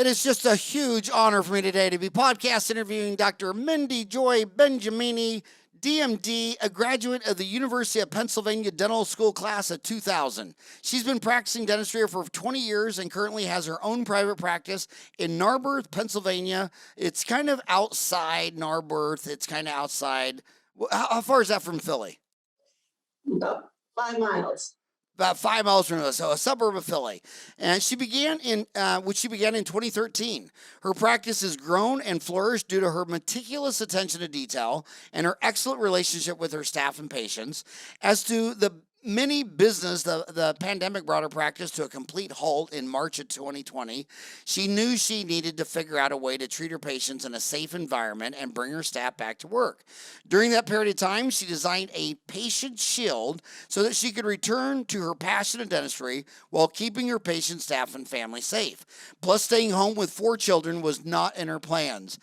It is just a huge honor for me today to be podcast interviewing Dr. Mindy Joy Benjamini, DMD, a graduate of the University of Pennsylvania Dental School class of 2000. She's been practicing dentistry for 20 years and currently has her own private practice in Narberth, Pennsylvania. It's kind of outside Narberth. It's kind of outside. How far is that from Philly? About 5 miles. About 5 miles from us, so a suburb of Philly. And she began in 2013. Her practice has grown and flourished due to her meticulous attention to detail and her excellent relationship with her staff and patients. As to the mini business, the pandemic brought her practice to a complete halt in March of 2020. She knew she needed to figure out a way to treat her patients in a safe environment and bring her staff back to work. During that period of time, she designed a PatientsShield so that she could return to her passion in dentistry while keeping her patients, staff, and family safe. Plus, staying home with 4 children was not in her plans.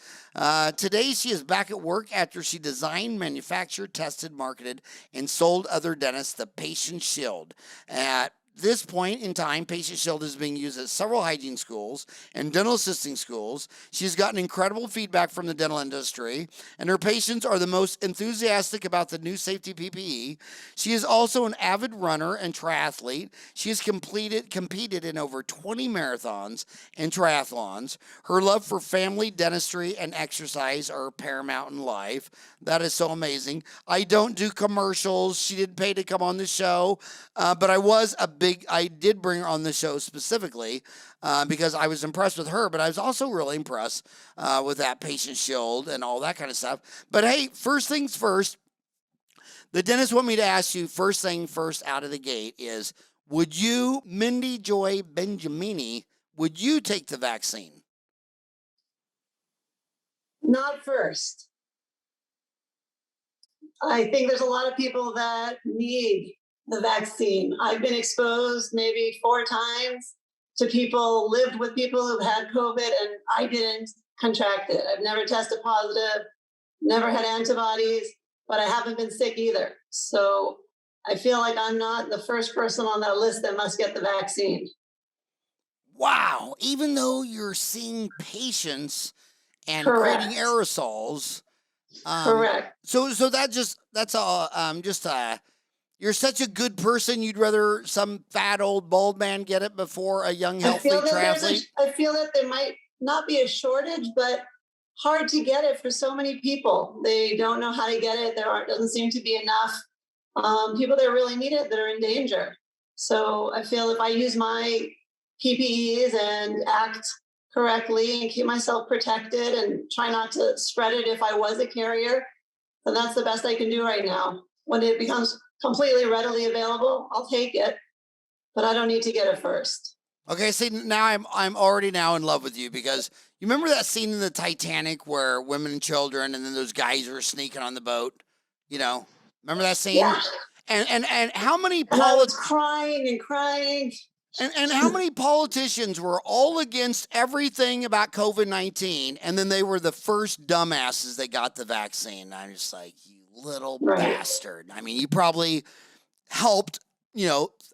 Today, she is back at work after she designed, manufactured, tested, marketed, and sold other dentists the PatientsShield. At this point in time, PatientsShield is being used at several hygiene schools and dental assisting schools. She's gotten incredible feedback from the dental industry, and her patients are the most enthusiastic about the new safety PPE. She is also an avid runner and triathlete. She has competed in over 20 marathons and triathlons. Her love for family, dentistry, and exercise are paramount in life. That is so amazing. I don't do commercials. She didn't pay to come on the show, but I did bring her on the show specifically because I was impressed with her, but I was also really impressed with that PatientsShield and all that kind of stuff. But hey, first things first, the dentist want me to ask you first thing first out of the gate is, would you, Mindy Joy Benjamini, would you take the vaccine? Not first. I think there's a lot of people that need the vaccine. I've been exposed maybe 4 times to people, lived with people who've had COVID, and I didn't contract it. I've never tested positive, never had antibodies, but I haven't been sick either. So I feel like I'm not the first person on that list that must get the vaccine. Wow. Even though you're seeing patients and Correct. creating aerosols. Correct. So that's all. You're such a good person. You'd rather some fat old bald man get it before a young healthy triathlete. I feel that there might not be a shortage, but hard to get it for so many people. They don't know how to get it. Doesn't seem to be enough people that really need it that are in danger. So I feel if I use my PPEs and act correctly and keep myself protected and try not to spread it if I was a carrier, then that's the best I can do right now. When it becomes completely readily available, I'll take it, but I don't need to get it first. Okay, see, now I'm already now in love with you because you remember that scene in the Titanic where women and children and then those guys were sneaking on the boat, remember that scene? Yeah. And how many I was crying and crying. And how many politicians were all against everything about COVID-19, and then they were the first dumbasses that got the vaccine? I'm just like, you little bastard. I mean, you probably helped,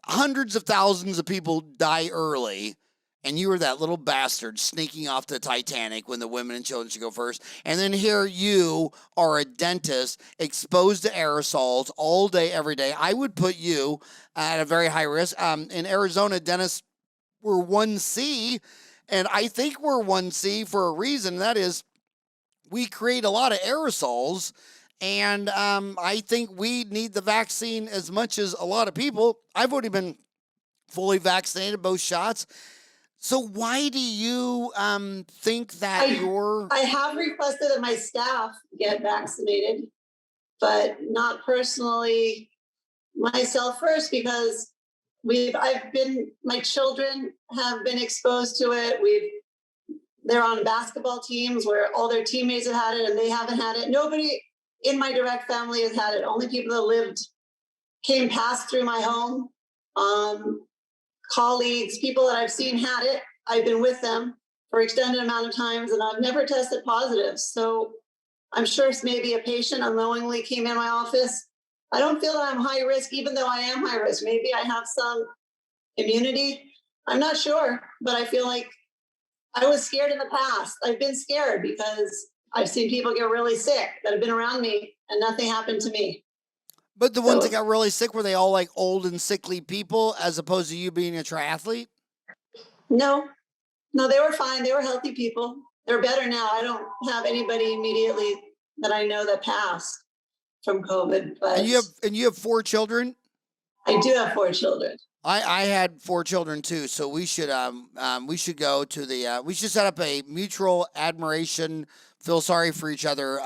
hundreds of thousands of people die early, and you were that little bastard sneaking off the Titanic when the women and children should go first. And then here you are a dentist exposed to aerosols all day, every day. I would put you at a very high risk. In Arizona, dentists were 1C, and I think we're 1C for a reason. That is, we create a lot of aerosols, and I think we need the vaccine as much as a lot of people. I've already been fully vaccinated, both shots. So why do you think that I have requested that my staff get vaccinated, but not personally myself first, because my children have been exposed to it. They're on basketball teams where all their teammates have had it and they haven't had it. Nobody in my direct family has had it. Only people that came past through my home. Colleagues, people that I've seen had it. I've been with them for extended amount of times and I've never tested positive. So I'm sure maybe a patient unknowingly came in my office. I don't feel that I'm high risk, even though I am high risk. Maybe I have some immunity. I'm not sure, but I feel like I was scared in the past. I've been scared because I've seen people get really sick that have been around me and nothing happened to me. But the ones that So got really sick, were they all like old and sickly people as opposed to you being a triathlete? no, no, they were fine. They were healthy people. They're better now. I don't have anybody immediately that I know that passed from COVID, And but you have 4 children? I do have 4 children. I had 4 children too, so we should go to the we should set up a mutual admiration, feel sorry for each other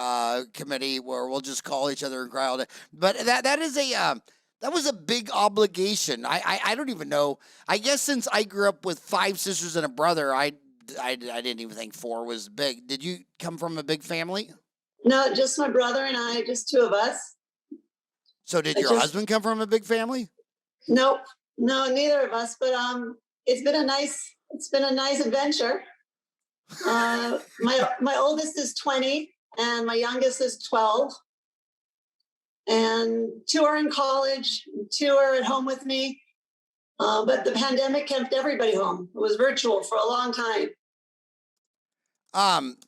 committee where we'll just call each other and cry all day. But that is a that was a big obligation. I don't even know. I guess since I grew up with 5 sisters and a brother, I didn't even think 4 was big. Did you come from a big family? No, just my brother and I, just 2 of us. So did I your just husband come from a big family? Nope, no, neither of us. But it's been a nice adventure. My oldest is 20, and my youngest is 12, and 2 are in college, 2 are at home with me. But the pandemic kept everybody home. It was virtual for a long time.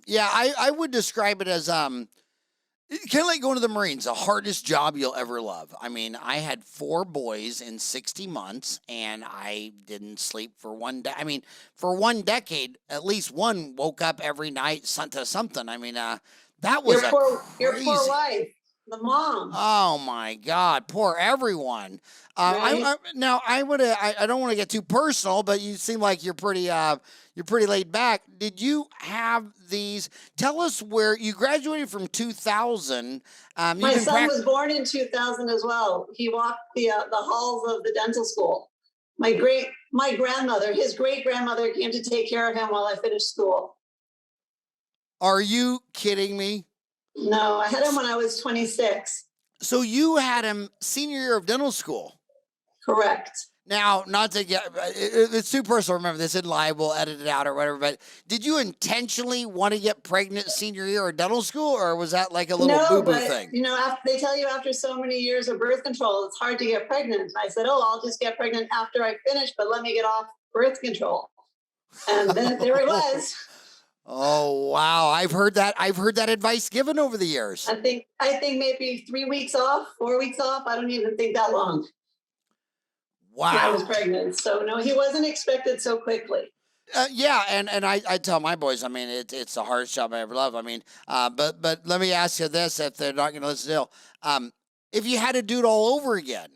Yeah, I would describe it as kind of like going to the Marines, the hardest job you'll ever love. I mean, I had 4 boys in 60 months, and I didn't sleep for one day. I mean, for 1 decade, at least one woke up every night to something. I mean, that was Your poor crazy. wife, the mom, Oh my God, poor everyone. right? Now I don't want to get too personal, but you seem like you're pretty laid back. Did you have these? Tell us where you graduated from 2000. My son was born in 2000 as well. He walked the halls of the dental school. My grandmother, his great grandmother, came to take care of him while I finished school. Are you kidding me? No, I had him when I was 26. So you had him senior year of dental school. Correct. Now, not to get it's too personal. Remember, this isn't live. We'll edit it out or whatever. But did you intentionally want to get pregnant senior year of dental school, or was that like a little boo-boo thing? You know, they tell you after so many years of birth control, it's hard to get pregnant. And I said, "Oh, I'll just get pregnant after I finish, but let me get off birth control." And then there it was. Oh wow, I've heard that. I've heard that advice given over the years. I think maybe 3 weeks off, 4 weeks off. I don't even think that long. Wow. And I was pregnant, so no, he wasn't expected so quickly. Yeah, and I tell my boys, I mean, it's the hardest job I ever loved. I mean, but let me ask you this: if they're not going to listen to it, if you had to do it all over again,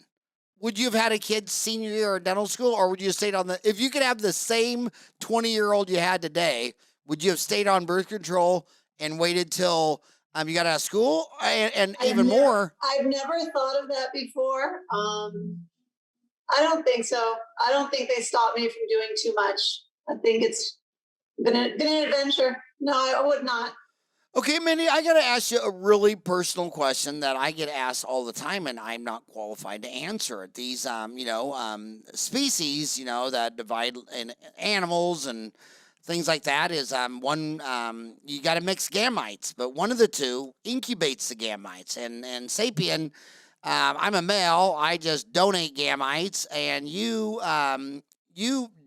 would you have had a kid senior year of dental school, or would you have stayed on the? If you could have the same 20-year-old you had today, would you have stayed on birth control and waited till you got out of school? And even more, I've never thought of that before. I don't think so. I don't think they stopped me from doing too much. I think it's been an adventure. No, I would not. Okay, Mindy, I got to ask you a really personal question that I get asked all the time, and I'm not qualified to answer it. These, species, that divide in animals and things like that is one, you got to mix gametes, but one of the two incubates the gametes. And sapien, I'm a male, I just donate gametes, and you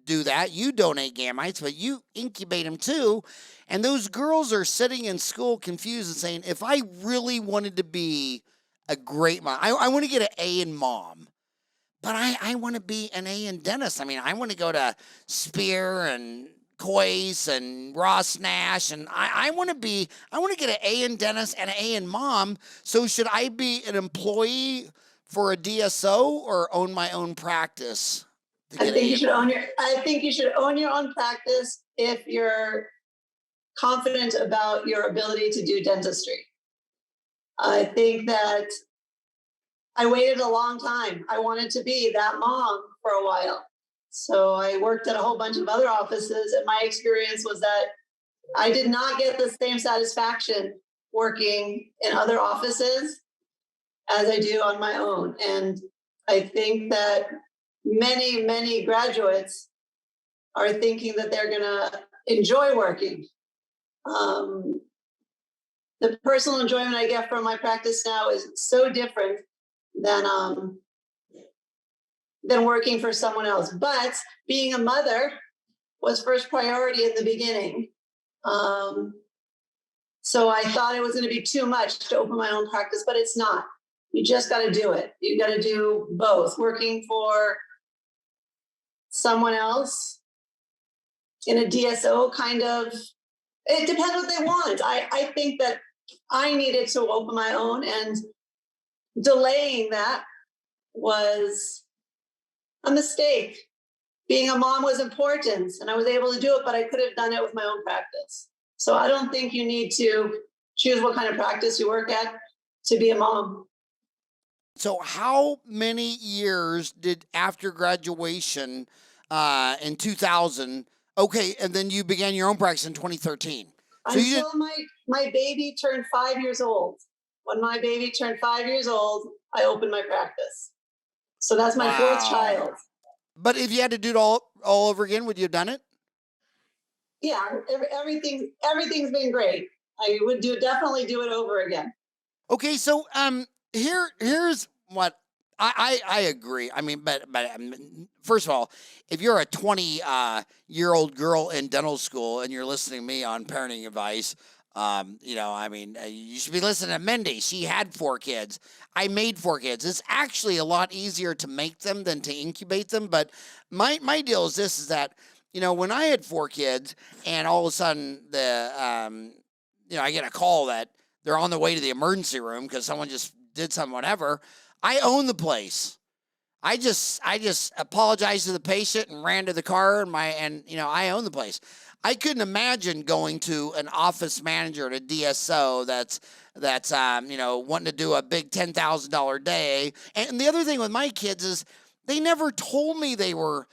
do that. You donate gametes, but you incubate them too. And those girls are sitting in school confused and saying, if I really wanted to be a great mom, I want to get an A in mom, but I want to be an A in dentist. I mean, I want to go to Spear and Coyce and Ross Nash, and I want to get an A in dentist and an A in mom. So should I be an employee for a DSO or own my own practice? I think you should own your own practice if you're confident about your ability to do dentistry. I think that I waited a long time. I wanted to be that mom for a while. So I worked at a whole bunch of other offices, and my experience was that I did not get the same satisfaction working in other offices as I do on my own. And I think that many graduates are thinking that they're going to enjoy working. The personal enjoyment I get from my practice now is so different than working for someone else. But being a mother was first priority in the beginning. So I thought it was going to be too much to open my own practice, but it's not. You just got to do it. You got to do both. Working for someone else in a DSO kind of, it depends what they want. I think that I needed to open my own, and delaying that was a mistake. Being a mom was important, and I was able to do it, but I could have done it with my own practice. So I don't think you need to choose what kind of practice you work at to be a mom. So how many years did after graduation in 2000, okay, and then you began your own practice in 2013? So Until my baby turned 5 years old. When my baby turned 5 years old, I opened my practice. So that's my fourth child. But if you had to do it all over again, would you have done it? Yeah, everything's been great. I would definitely do it over again. Okay, so here's what I agree. I mean, but first of all, if you're a 20-year-old girl in dental school and you're listening to me on parenting advice, you should be listening to Mindy. She had 4 kids. I made 4 kids. It's actually a lot easier to make them than to incubate them. But my deal is this: is that when I had 4 kids, and all of a sudden I get a call that they're on their way to the emergency room because someone just did something, whatever. I own the place. I just apologized to the patient and ran to the car I own the place. I couldn't imagine going to an office manager at a DSO that's wanting to do a big $10,000 day. And the other thing with my kids is they never told me they were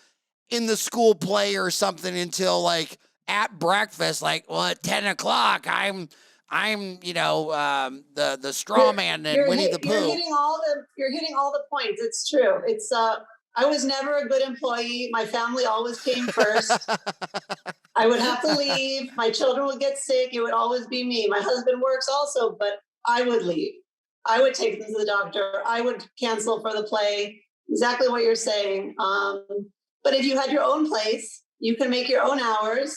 in the school play or something until like at breakfast, like, well, at 10 o'clock, I'm the straw man and Winnie the Pooh. You're hitting all the points. It's true. It's I was never a good employee. My family always came first. I would have to leave. My children would get sick. It would always be me. My husband works also, but I would leave. I would take them to the doctor. I would cancel for the play. Exactly what you're saying. But if you had your own place, you can make your own hours.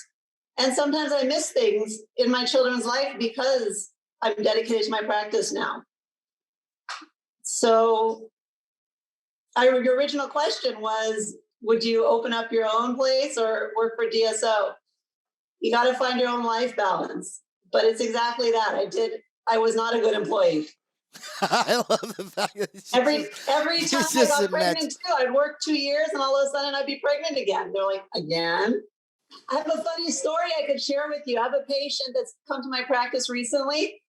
And sometimes I miss things in my children's life because I'm dedicated to my practice now. So your original question was, would you open up your own place or work for DSO? You got to find your own life balance. But it's exactly that. I was not a good employee. I love the fact that every time I got pregnant too, I'd work 2 years and all of a sudden I'd be pregnant again. They're like, again? I have a funny story I could share with you. I have a patient that's come to my practice recently,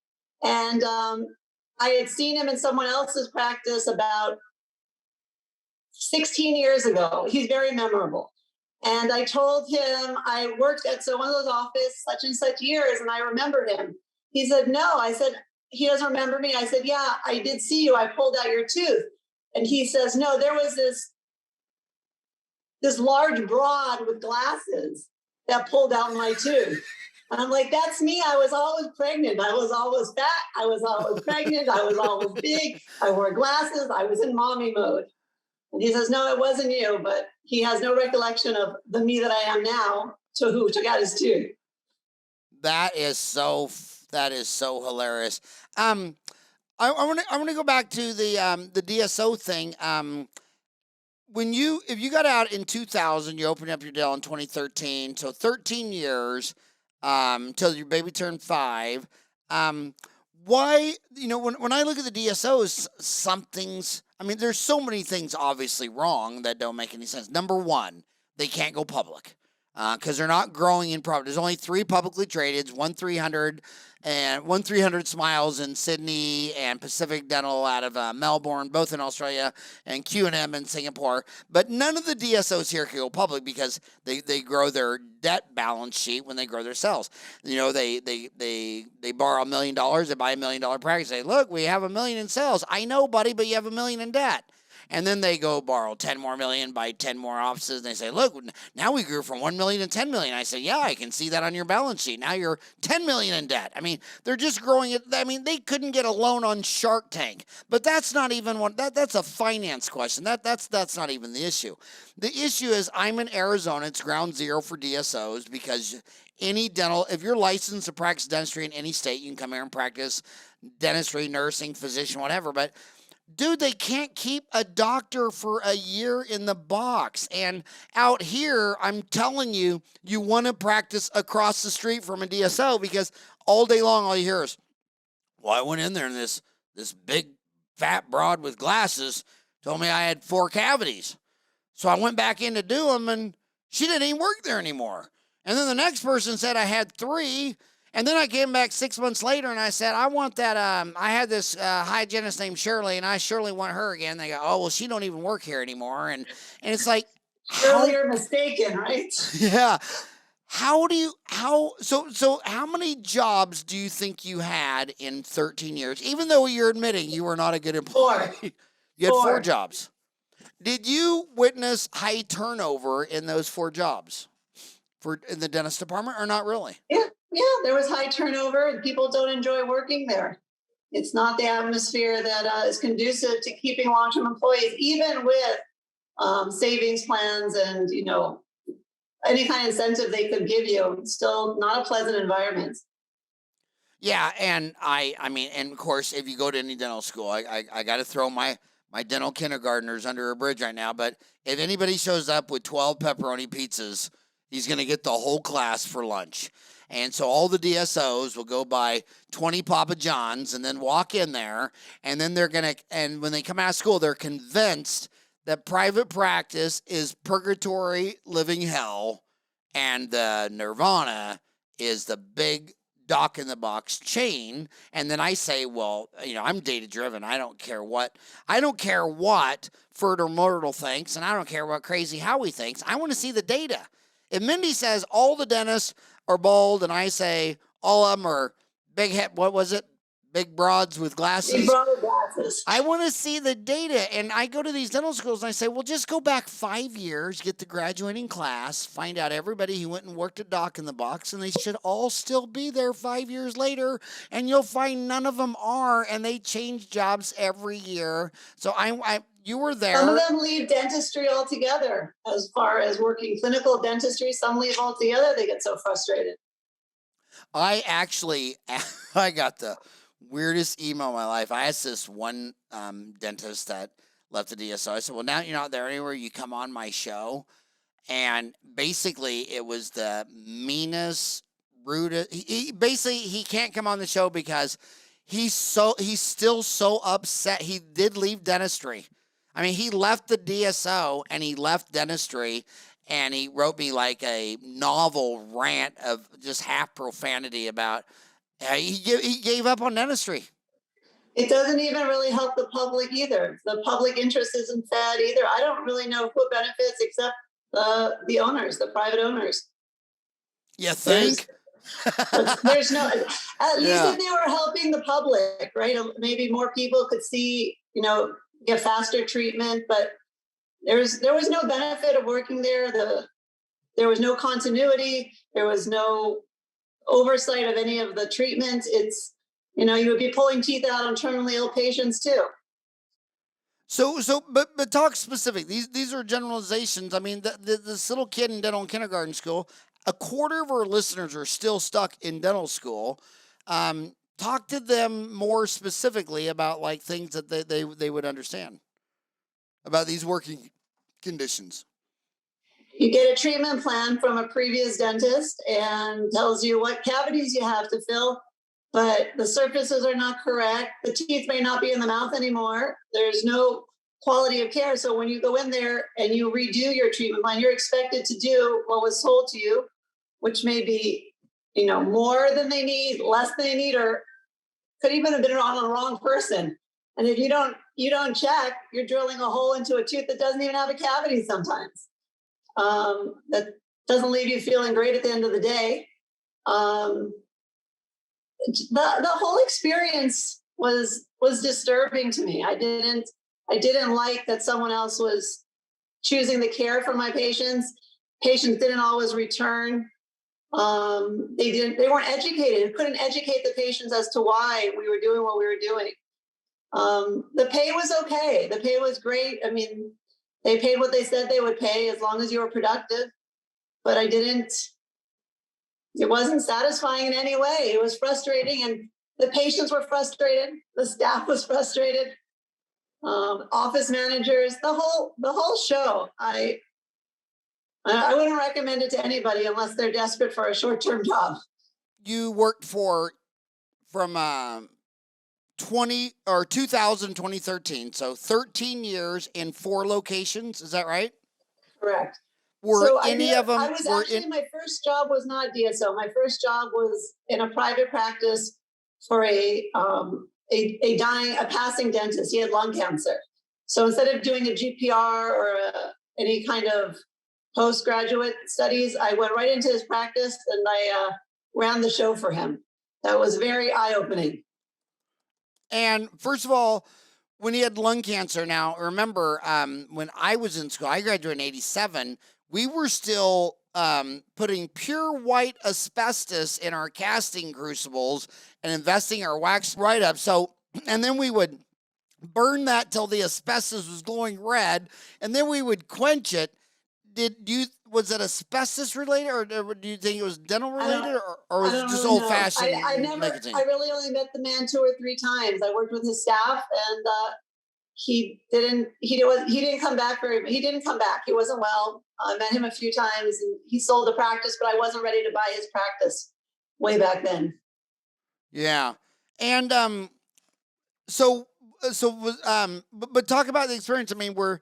and I had seen him in someone else's practice about 16 years ago. He's very memorable. And I told him I worked at one of those offices such and such years, and I remember him. He said, no. I said, he doesn't remember me. I said, yeah, I did see you. I pulled out your tooth. And he says, no, there was this large broad with glasses that pulled out my tooth. And I'm like, that's me. I was always pregnant. I was always fat. I was always pregnant. I was always big. I wore glasses. I was in mommy mode. And he says, no, it wasn't you. But he has no recollection of the me that I am now to who took out his tooth. That is so hilarious. I want to go back to the DSO thing. If you got out in 2000, you opened up your dental in 2013, so 13 years till your baby turned 5. Why, when I look at the DSOs, there's so many things obviously wrong that don't make any sense. Number one, they can't go public because they're not growing in profit. There's only 3 publicly traded, one 300 Smiles in Sydney and Pacific Dental out of Melbourne, both in Australia, and Q&M in Singapore. But none of the DSOs here can go public because they grow their debt balance sheet when they grow their sales. They borrow $1 million, they buy $1 million practice. They say, look, we have $1 million in sales. I know, buddy, but you have $1 million in debt. And then they go borrow 10 more million, buy 10 more offices. And they say, look, now we grew from 1 million to 10 million. I say, yeah, I can see that on your balance sheet. Now you're 10 million in debt. I mean, they're just growing it. I mean, they couldn't get a loan on Shark Tank, but that's not even that's a finance question. That's not even the issue. The issue is I'm in Arizona. It's ground zero for DSOs because if you're licensed to practice dentistry in any state, you can come here and practice dentistry, nursing, physician, whatever. But dude, they can't keep a doctor for a year in the box. And out here, I'm telling you, you want to practice across the street from a DSO because all day long, all you hear is, well, I went in there and this big fat broad with glasses told me I had 4 cavities. So I went back in to do them and she didn't even work there anymore. And then the next person said I had 3. And then I came back 6 months later and I said, I want that, I had this hygienist named Shirley and I surely want her again. They go, oh, well, she don't even work here anymore. And it's like, Surely you're mistaken, right? Yeah. How many jobs do you think you had in 13 years, even though you're admitting you were not a good employee? 4. You had 4 jobs. Did you witness high turnover in those 4 jobs in the dentist department or not really? Yeah, there was high turnover. People don't enjoy working there. It's not the atmosphere that is conducive to keeping long-term employees, even with savings plans and, any kind of incentive they could give you. It's still not a pleasant environment. Yeah, and I mean, and of course, if you go to any dental school, I got to throw my dental kindergartners under a bridge right now. But if anybody shows up with 12 pepperoni pizzas, he's going to get the whole class for lunch. And so all the DSOs will go buy 20 Papa Johns and then walk in there. And then and when they come out of school, they're convinced that private practice is purgatory living hell and the nirvana is the big dock in the box chain. And then I say, well, I'm data driven. I don't care what Fertile Myrtle thinks, and I don't care what Crazy Howie thinks. I want to see the data. If Mindy says all the dentists are bald and I say all of them are big head, what was it? Big broads with glasses. Big broad with glasses. I want to see the data. And I go to these dental schools and I say, well, just go back 5 years, get the graduating class, find out everybody who went and worked at Doc in the Box, and they should all still be there 5 years later. And you'll find none of them are, and they change jobs every year. So you were there. Some of them leave dentistry altogether as far as working clinical dentistry. Some leave altogether. They get so frustrated. I got the weirdest email of my life. I asked this one dentist that left the DSO. I said, well, now you're not there anywhere. You come on my show. And basically it was the meanest, rudest. He can't come on the show because he's still so upset. He did leave dentistry. I mean, he left the DSO and he left dentistry. And he wrote me like a novel rant of just half profanity about he gave up on dentistry. It doesn't even really help the public either. The public interest isn't fed either. I don't really know who benefits except the owners, the private owners. You think? There's no, at least if they were helping the public, right? Maybe more people could see, get faster treatment, but there was no benefit of working there. There was no continuity. There was no oversight of any of the treatments. It's, you would be pulling teeth out on terminally ill patients too. But talk specific. These are generalizations. I mean, this little kid in dental kindergarten school, a quarter of our listeners are still stuck in dental school. Talk to them more specifically about like things that they would understand about these working conditions. You get a treatment plan from a previous dentist and tells you what cavities you have to fill, but the surfaces are not correct. The teeth may not be in the mouth anymore. There's no quality of care. So when you go in there and you redo your treatment plan, you're expected to do what was told to you, which may be, more than they need, less than they need, or could even have been on the wrong person. And if you don't check, you're drilling a hole into a tooth that doesn't even have a cavity sometimes. That doesn't leave you feeling great at the end of the day. The whole experience was disturbing to me. I didn't I didn't like that someone else was choosing the care for my patients. Patients didn't always return. They weren't educated, couldn't educate the patients as to why we were doing what we were doing. The pay was okay. The pay was great. I mean, they paid what they said they would pay as long as you were productive, but it wasn't satisfying in any way. It was frustrating, and the patients were frustrated. The staff was frustrated. Office managers, the whole show. I wouldn't recommend it to anybody unless they're desperate for a short-term job. You worked from 2000 2013, so 13 years in 4 locations. Is that right? Correct. Were So any of them? I was actually, my first job was not DSO. My first job was in a private practice for a passing dentist. He had lung cancer. So instead of doing a GPR or any kind of postgraduate studies, I went right into his practice and I ran the show for him. That was very eye-opening. And first of all, when he had lung cancer, now remember, when I was in school, I graduated in '87. We were still putting pure white asbestos in our casting crucibles and investing our wax right up. So, and then we would burn that till the asbestos was glowing red, and then we would quench it. Was it asbestos related, or do you think it was dental related, or was it just really old fashioned? I really only met the man 2 or 3 times. I worked with his staff, and he didn't come back he didn't come back. He wasn't well. I met him a few times, and he sold the practice, but I wasn't ready to buy his practice way back then. Yeah, and but talk about the experience. I mean, were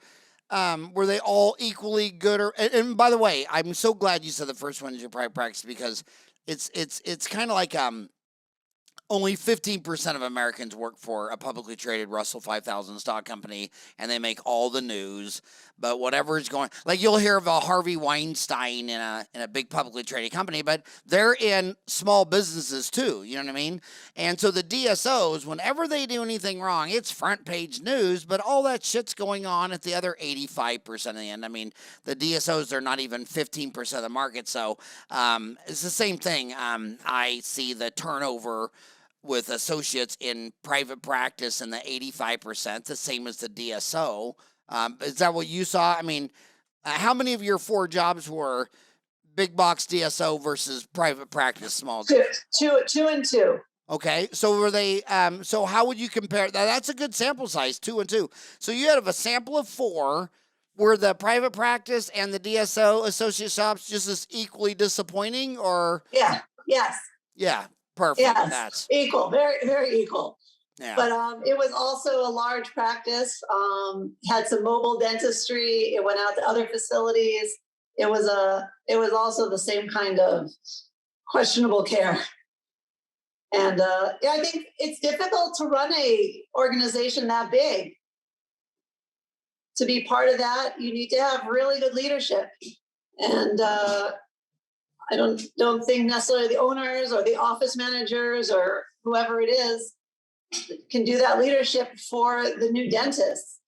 they all equally good? And by the way, I'm so glad you said the first one is your private practice, because it's kind of like only 15% of Americans work for a publicly traded Russell 5000 stock company, and they make all the news. But whatever is going, like you'll hear of a Harvey Weinstein in a big publicly traded company, but they're in small businesses too. You know what I mean? And so the DSOs, whenever they do anything wrong, it's front page news. But all that shit's going on at the other 85% of the end. I mean, the DSOs are not even 15% of the market. So it's the same thing. I see the turnover with associates in private practice in the 85%, the same as the DSO. Is that what you saw? I mean, how many of your 4 jobs were big box DSO versus private practice small? Two and two. Okay, so were they? So how would you compare? That's a good sample size, 2 and 2. So you have a sample of 4. Were the private practice and the DSO associate shops just as equally disappointing, or? Yeah. Yes. Yeah. Perfect. Yes. That's equal. Very, very equal. Yeah. But it was also a large practice. Had some mobile dentistry. It went out to other facilities. It was also the same kind of questionable care. And I think it's difficult to run a organization that big. To be part of that, you need to have really good leadership. And I don't think necessarily the owners or the office managers or whoever it is can do that leadership for the new dentist.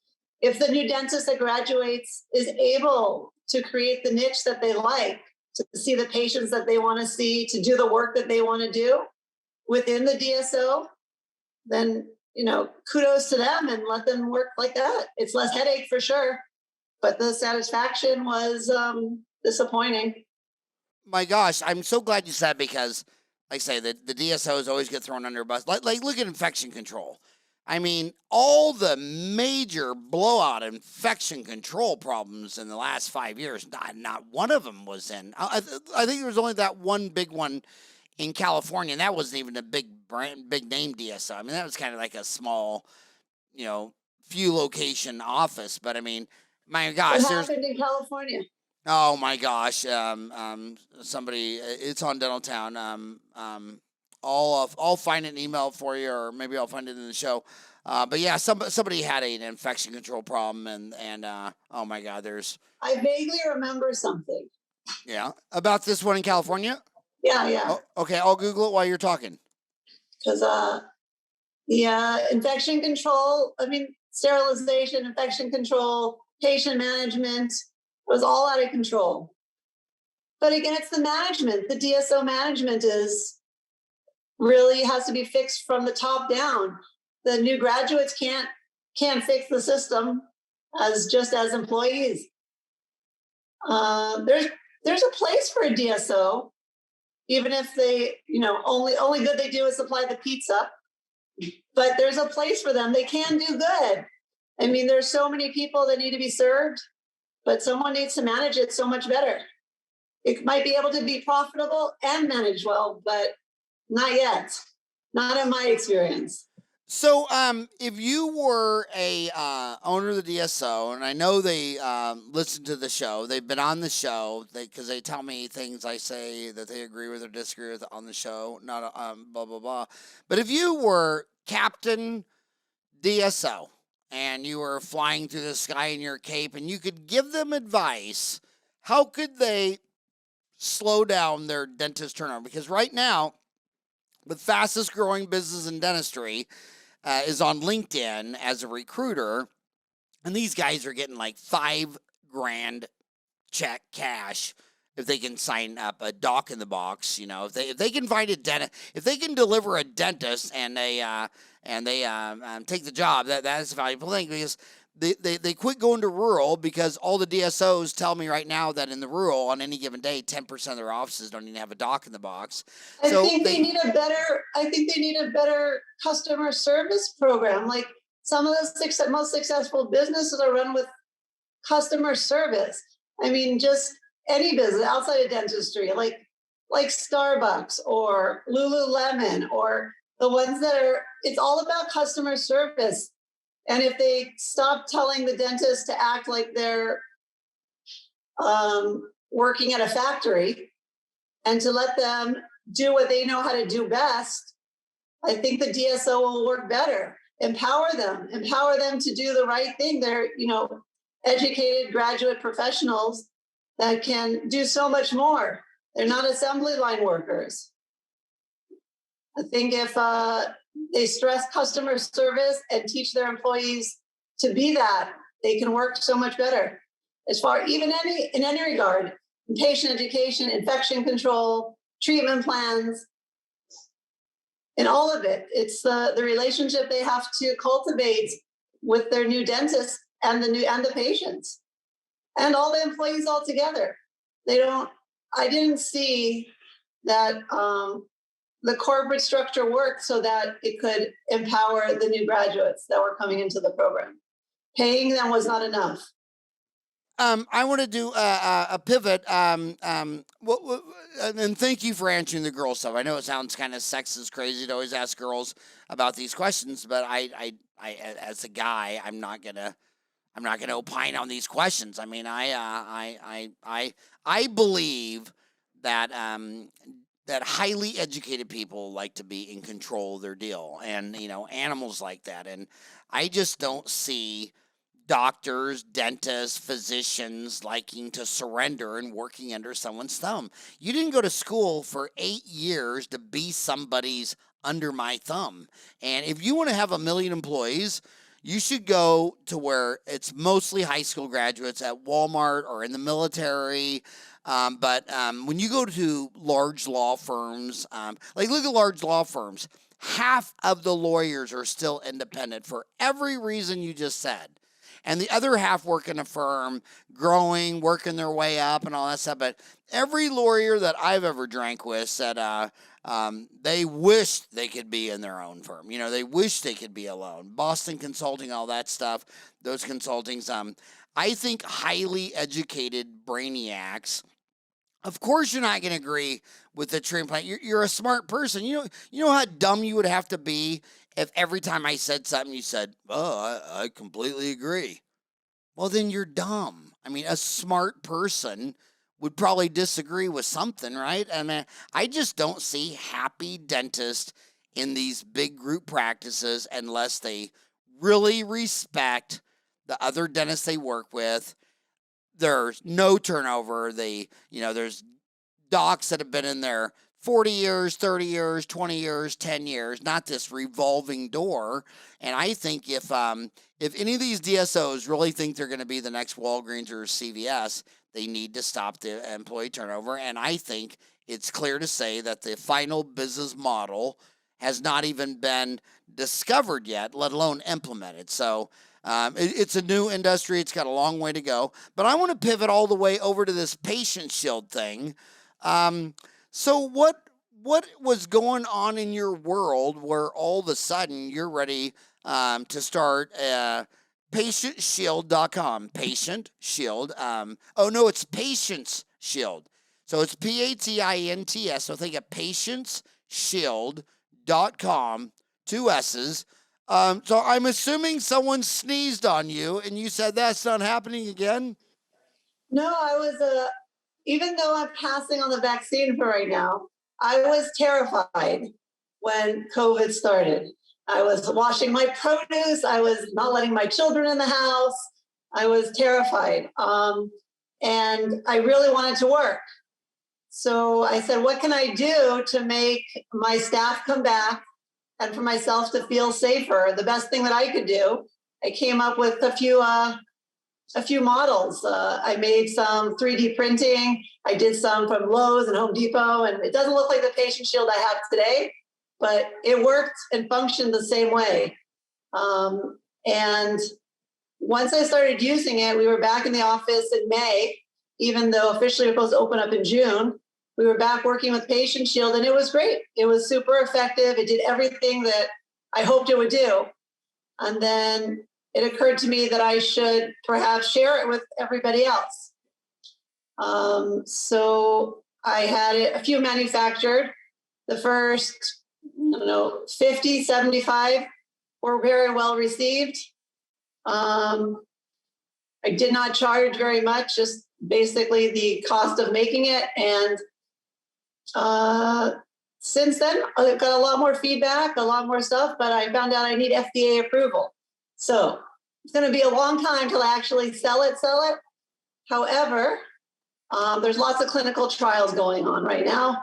If the new dentist that graduates is able to create the niche that they like, to see the patients that they want to see, to do the work that they want to do within the DSO, then, kudos to them and let them work like that. It's less headache for sure, but the satisfaction was disappointing. My gosh, I'm so glad you said, because, like I say, the DSOs always get thrown under a bus. Like look at infection control. I mean, all the major blowout infection control problems in the last 5 years, not one of them was in. I think there was only that one big one in California, and that wasn't even a big name DSO. I mean, that was kind of like a small, few location office. But I mean, my gosh, what happened in California? Oh my gosh! Somebody, it's on Dental Town. I'll find an email for you, or maybe I'll find it in the show. But yeah, somebody had an infection control problem, and oh my God, I vaguely remember something. Yeah, about this one in California. Yeah. Oh, okay, I'll Google it while you're talking. Because the infection control. I mean, sterilization, infection control, patient management. It was all out of control. But again, it's the management. The DSO management really has to be fixed from the top down. The new graduates can't fix the system as employees. There's a place for a DSO, even if they, only good they do is supply the pizza. But there's a place for them. They can do good. I mean, there's so many people that need to be served, but someone needs to manage it so much better. It might be able to be profitable and manage well, but not yet. Not in my experience. So, if you were a owner of the DSO, and I know they listen to the show, they've been on the show, because they tell me things I say that they agree with or disagree with on the show, not blah, blah, blah. But if you were Captain DSO, and you were flying through the sky in your cape, and you could give them advice, how could they slow down their dentist turnover? Because right now, the fastest growing business in dentistry is on LinkedIn as a recruiter, and these guys are getting like $5,000 check cash if they can sign up a doc in the box. If they can find a dentist, if they can deliver a dentist and they take the job, that's a valuable thing, because they quit going to rural, because all the DSOs tell me right now that in the rural, on any given day, 10% of their offices don't even have a doc in the box. I think they need a better customer service program. Like, some of the most successful businesses are run with customer service. I mean, just any business outside of dentistry, like Starbucks or Lululemon, or the ones it's all about customer service. And if they stop telling the dentist to act like they're working at a factory, and to let them do what they know how to do best, I think the DSO will work better. Empower them to do the right thing. They're, educated graduate professionals that can do so much more. They're not assembly line workers. I think if they stress customer service and teach their employees to be that, they can work so much better. As far, even in any regard, in patient education, infection control, treatment plans, in all of it, it's the relationship they have to cultivate with their new dentist and the patients and all the employees all together. I didn't see that the corporate structure worked so that it could empower the new graduates that were coming into the program. Paying them was not enough. I want to do a pivot. And thank you for answering the girl stuff. I know it sounds kind of sexist, crazy to always ask girls about these questions, but I as a guy, I'm not gonna opine on these questions. I mean, I believe that that highly educated people like to be in control of their deal, and animals like that, and I just don't see doctors, dentists, physicians liking to surrender and working under someone's thumb. You didn't go to school for 8 years to be somebody's under my thumb. And if you want to have 1 million employees, you should go to where it's mostly high school graduates at Walmart or in the military. But when you go to large law firms, like look at large law firms, half of the lawyers are still independent for every reason you just said. And the other half work in a firm, growing, working their way up and all that stuff. But every lawyer that I've ever drank with said they wish they could be in their own firm. They wish they could be alone. Boston Consulting, all that stuff, those consultings. I think highly educated brainiacs. Of course, you're not going to agree with the treatment plan. You're a smart person. You know how dumb you would have to be if every time I said something you said, "Oh, I completely agree." Well, then you're dumb. I mean, a smart person would probably disagree with something, right? And I just don't see happy dentists in these big group practices unless they really respect the other dentists they work with. There's no turnover. There's docs that have been in there 40 years, 30 years, 20 years, 10 years, not this revolving door. And I think if any of these DSOs really think they're going to be the next Walgreens or CVS, they need to stop the employee turnover. And I think it's clear to say that the final business model has not even been discovered yet, let alone implemented. So it's a new industry. It's got a long way to go. But I want to pivot all the way over to this PatientShield thing. So what was going on in your world where all of a sudden you're ready to start PatientShield.com? PatientShield. Oh no, it's PatientsShield. So it's PATINTS. So think of PatientsShield.com, 2 S's. So I'm assuming someone sneezed on you and you said that's not happening again? No, I was even though I'm passing on the vaccine for right now, I was terrified when COVID started. I was washing my produce. I was not letting my children in the house. I was terrified. And I really wanted to work. So I said, what can I do to make my staff come back and for myself to feel safer? The best thing that I could do, I came up with a few models. I made some 3D printing. I did some from Lowe's and Home Depot, and it doesn't look like the PatientShield I have today, but it worked and functioned the same way. And once I started using it, we were back in the office in May, even though officially we're supposed to open up in June. We were back working with PatientShield, and it was great. It was super effective. It did everything that I hoped it would do. And then it occurred to me that I should perhaps share it with everybody else. So I had a few manufactured. The first, 50, 75 were very well received. I did not charge very much, just basically the cost of making it. And since then, I've got a lot more feedback, a lot more stuff, but I found out I need FDA approval. So it's going to be a long time till I actually sell it. However, there's lots of clinical trials going on right now.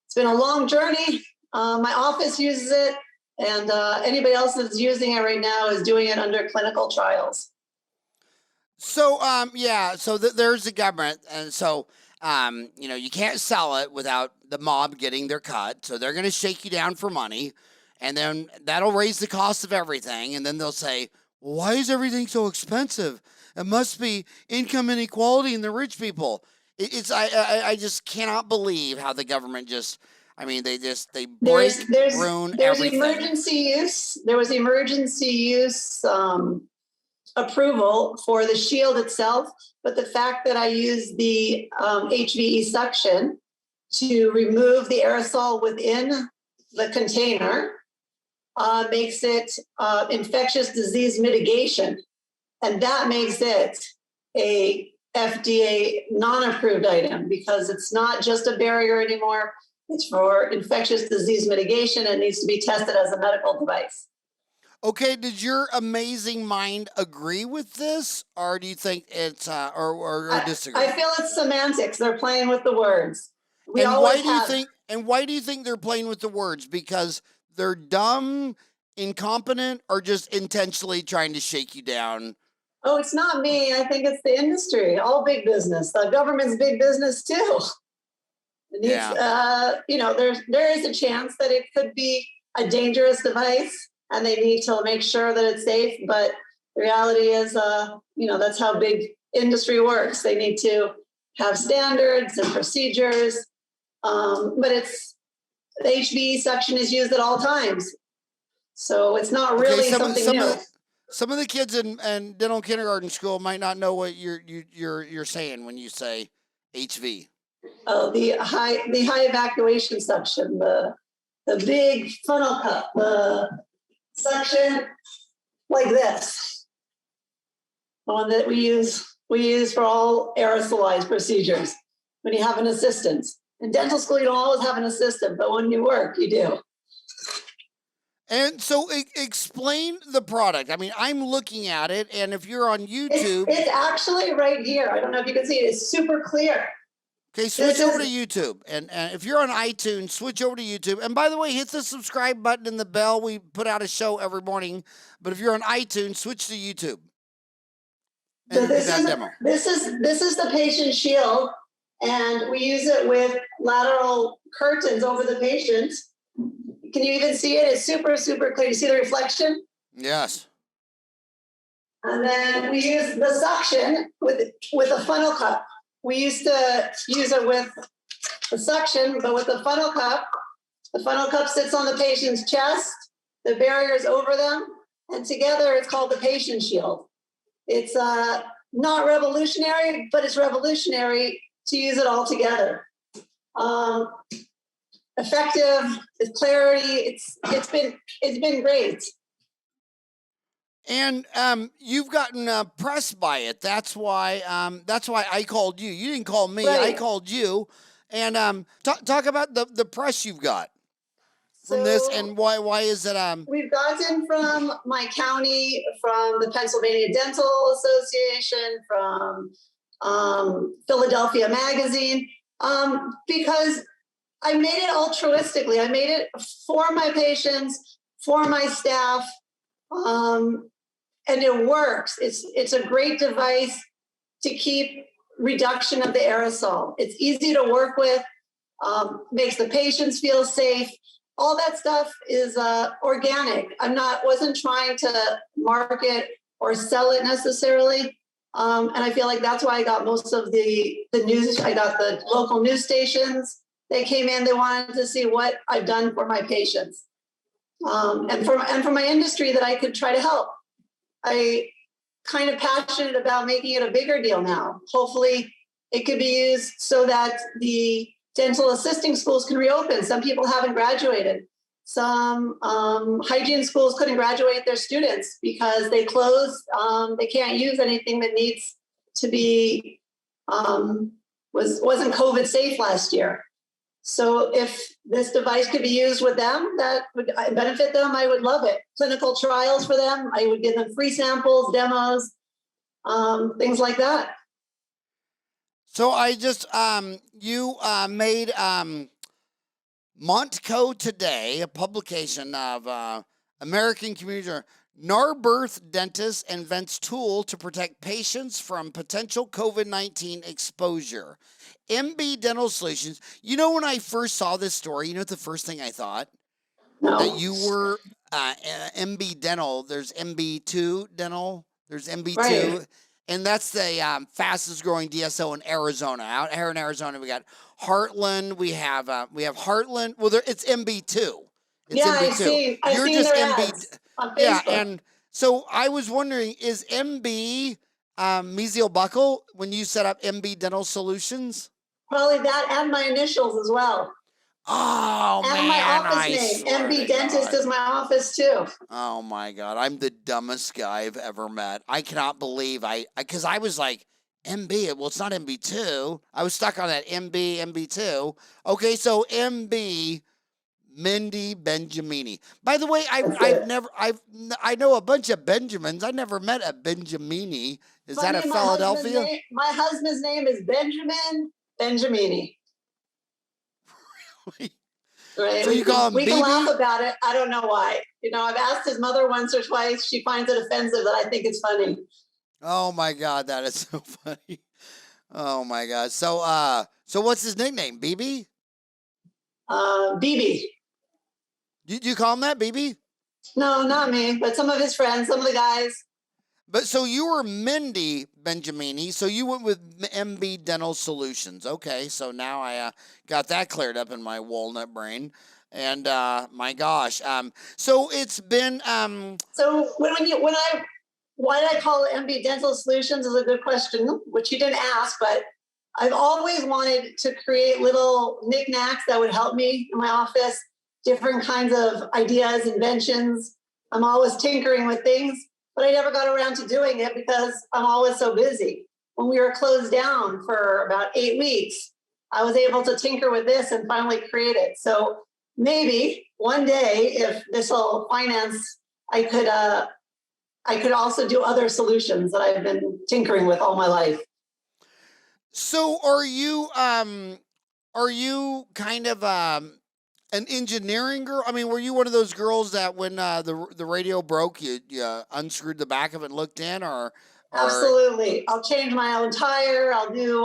It's been a long journey. My office uses it, and anybody else that's using it right now is doing it under clinical trials. So, there's the government, and so, you can't sell it without the mob getting their cut. So they're going to shake you down for money, and then that'll raise the cost of everything. And then they'll say, well, why is everything so expensive? It must be income inequality in the rich people. I just cannot believe how the government ruin everything. Emergency use. There was emergency use approval for the shield itself, but the fact that I used the HVE suction to remove the aerosol within the container makes it infectious disease mitigation, and that makes it a FDA non-approved item because it's not just a barrier anymore. It's for infectious disease mitigation and needs to be tested as a medical device. Okay, did your amazing mind agree with this, or do you think it's or disagree? I feel it's semantics. They're playing with the words. Why do you think they're playing with the words? Because they're dumb, incompetent, or just intentionally trying to shake you down? Oh, it's not me. I think it's the industry. All big business. The government's big business too. There is a chance that it could be a dangerous device, and they need to make sure that it's safe. But the reality is, that's how big industry works. They need to have standards and procedures. But the HVE suction is used at all times, so it's not really something new. Some of the kids in dental kindergarten school might not know what you're saying when you say HV. Oh, the high evacuation suction, the big funnel cup, the suction like this, the one that we use for all aerosolized procedures. When you have an assistant in dental school, you don't always have an assistant, but when you work, you do. And so explain the product. I mean, I'm looking at it, and if you're on YouTube... It's actually right here. I don't know if you can see it. It's super clear. Okay, switch over to YouTube. And if you're on iTunes, switch over to YouTube. And by the way, hit the subscribe button and the bell. We put out a show every morning. But if you're on iTunes, switch to YouTube. So this is the PatientShield, and we use it with lateral curtains over the patient. Can you even see it? It's super, super clear. You see the reflection? Yes. And then we use the suction with a funnel cup. We used to use it with the suction, but with the funnel cup sits on the patient's chest, the barrier is over them, and together it's called the PatientShield. It's not revolutionary, but it's revolutionary to use it all together. Effective, it's clarity. It's been great. And you've gotten pressed by it. That's why I called you. You didn't call me. Right. I called you. And talk about the press you've got from this, and why is it? We've gotten from my county, from the Pennsylvania Dental Association, from Philadelphia Magazine, because I made it altruistically. I made it for my patients, for my staff. And it works. It's a great device to keep reduction of the aerosol. It's easy to work with, makes the patients feel safe. All that stuff is organic. Wasn't trying to market or sell it necessarily. And I feel like that's why I got most of the news. I got the local news stations. They came in, they wanted to see what I've done for my patients. And for my industry that I could try to help. I kind of passionate about making it a bigger deal now. Hopefully it could be used so that the dental assisting schools can reopen. Some people haven't graduated. Some hygiene schools couldn't graduate their students because they closed. They can't use anything that needs to be, wasn't COVID safe last year. So if this device could be used with them, that would benefit them. I would love it. Clinical trials for them. I would give them free samples, demos, things like that. So I just, you made Montco Today, a publication of American Community. Narberth dentist invents tool to protect patients from potential COVID-19 exposure. MB Dental Solutions. You know, when I first saw this story, you know what the first thing I thought? No. That you were MB Dental. There's MB2 Dental. There's MB2. Right. And that's the fastest growing DSO in Arizona. Out here in Arizona, we got Heartland. We have Heartland. Well, it's MB2. It's MB2. You're just MB. Yeah, and so I was wondering, is MB mesial buccal when you set up MB Dental Solutions? Probably that, and my initials as well. Oh, and man, my office name, MB Dentist, is my office too. Oh my God, I'm the dumbest guy I've ever met. I cannot believe because I was like, MB, well, it's not MB2. I was stuck on that MB2. Okay, so MB Mindy Benjamini. By the way, I know a bunch of Benjamins. I never met a Benjamini. Is that a Philadelphia? My husband's name is Benjamin Benjamini. Right. So you call him we BB? Can laugh about it. I don't know why. You know, I've asked his mother once or twice. She finds it offensive that I think it's funny. Oh my God, that is so funny. Oh my God. So what's his nickname? BB? BB. Do you call him that, BB? No, not me, but some of his friends, some of the guys. But so you were Mindy Benjamini, so you went with MB Dental Solutions. Okay, so now I got that cleared up in my walnut brain. And my gosh, so it's been. So why did I call it MB Dental Solutions is a good question, which you didn't ask, but I've always wanted to create little knickknacks that would help me in my office. Different kinds of ideas, inventions. I'm always tinkering with things, but I never got around to doing it because I'm always so busy. When we were closed down for about 8 weeks, I was able to tinker with this and finally create it. So maybe one day, if this will finance, I could also do other solutions that I've been tinkering with all my life. So are you kind of an engineering girl? I mean, were you one of those girls that when the radio broke, you unscrewed the back of it and looked in, or Absolutely. I'll change my own tire. I'll do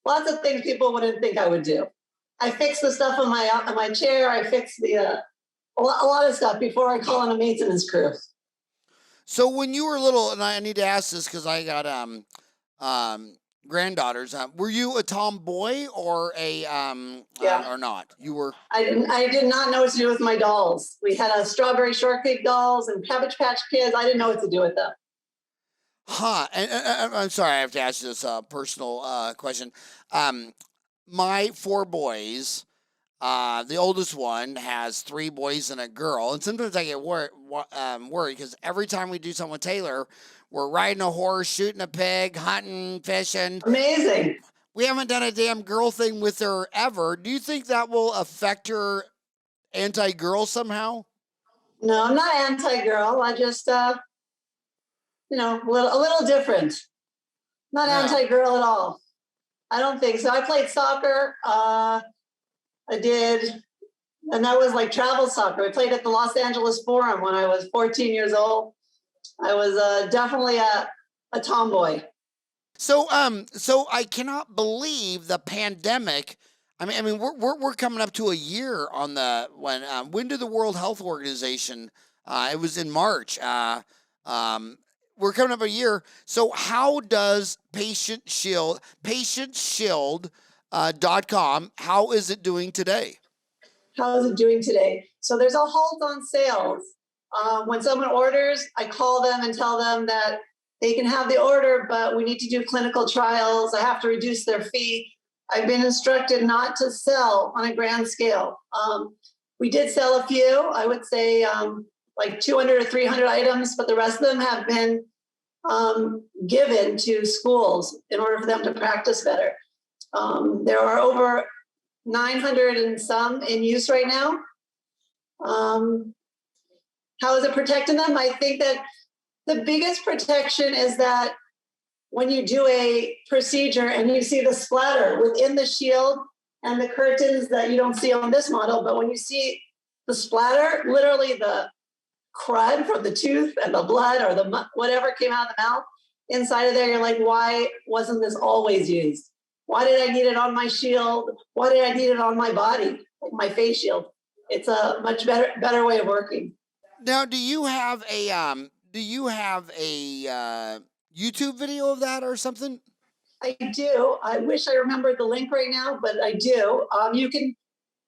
lots of things people wouldn't think I would do. I fix the stuff on my chair. I fix the a lot of stuff before I call in a maintenance crew. so when you were little, and I need to ask this because I got granddaughters. Were you a tomboy or a Yeah. or not? You were. I did not know what to do with my dolls. We had a strawberry shortcake dolls and Cabbage Patch Kids. I didn't know what to do with them. Huh. And I'm sorry, I have to ask you this personal question. My four boys, the oldest one has three boys and a girl, and sometimes I get worried because every time we do something with Taylor, we're riding a horse, shooting a pig, hunting, fishing. Amazing. We haven't done a damn girl thing with her ever. Do you think that will affect her anti-girl somehow? No, I'm not anti-girl. I just a little different. Not Yeah. anti-girl at all. I don't think so. I played soccer. I did, and that was like travel soccer. I played at the Los Angeles Forum when I was 14 years old. I was definitely a tomboy. So I cannot believe the pandemic. I mean, we're coming up to a year on the when did the World Health Organization? It was in March. We're coming up a year. So how does PatientsShield.com, how is it doing today? How is it doing today? So there's a halt on sales. When someone orders, I call them and tell them that they can have the order, but we need to do clinical trials. I have to reduce their fee. I've been instructed not to sell on a grand scale. We did sell a few, I would say like 200 or 300 items, but the rest of them have been given to schools in order for them to practice better. There are over 900 and some in use right now. How is it protecting them? I think that the biggest protection is that when you do a procedure and you see the splatter within the shield and the curtains that you don't see on this model, but when you see the splatter, literally the crud from the tooth and the blood or the whatever came out of the mouth inside of there, you're like, why wasn't this always used? Why did I need it on my shield? Why did I need it on my body, like my face shield? It's a much better way of working. Now, do you have a YouTube video of that or something? I do. I wish I remembered the link right now, but I do. You can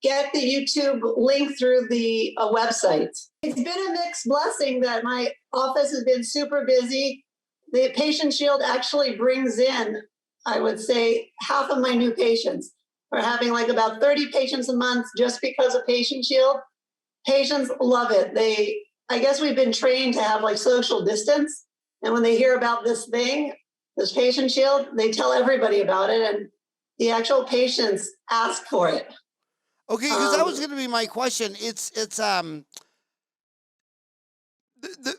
get the YouTube link through the website. It's been a mixed blessing that my office has been super busy. The Patient Shield actually brings in, I would say, half of my new patients. We're having like about 30 patients a month just because of Patient Shield. Patients love it. I guess we've been trained to have like social distance. And when they hear about this thing, this Patient Shield, they tell everybody about it. And the actual patients ask for it. Okay, because that was going to be my question. It's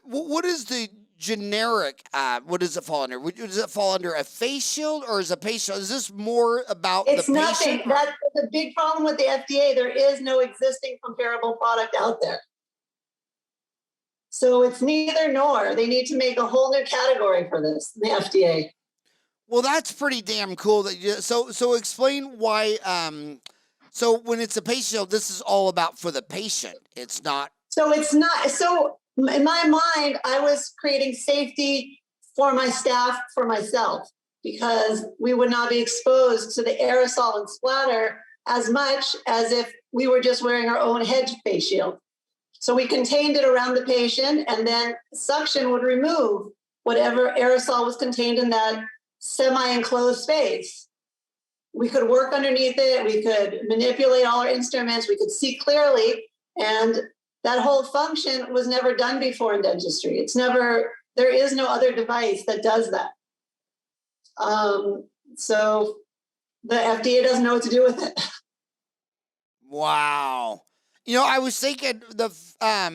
what is the generic? What does it fall under? Does it fall under a face shield or is a face shield? Is this more about it's the nothing. patient? That's the big problem with the FDA. There is no existing comparable product out there. So it's neither nor. They need to make a whole new category for this, the FDA. Well, that's pretty damn cool. So explain why. So when it's a patient shield, this is all about for the patient. It's not. So it's not. So in my mind, I was creating safety for my staff, for myself, because we would not be exposed to the aerosol and splatter as much as if we were just wearing our own head face shield. So we contained it around the patient, and then suction would remove whatever aerosol was contained in that semi-enclosed space. We could work underneath it. We could manipulate all our instruments. We could see clearly. And that whole function was never done before in dentistry. There is no other device that does that. So the FDA doesn't know what to do with it. Wow. I was thinking I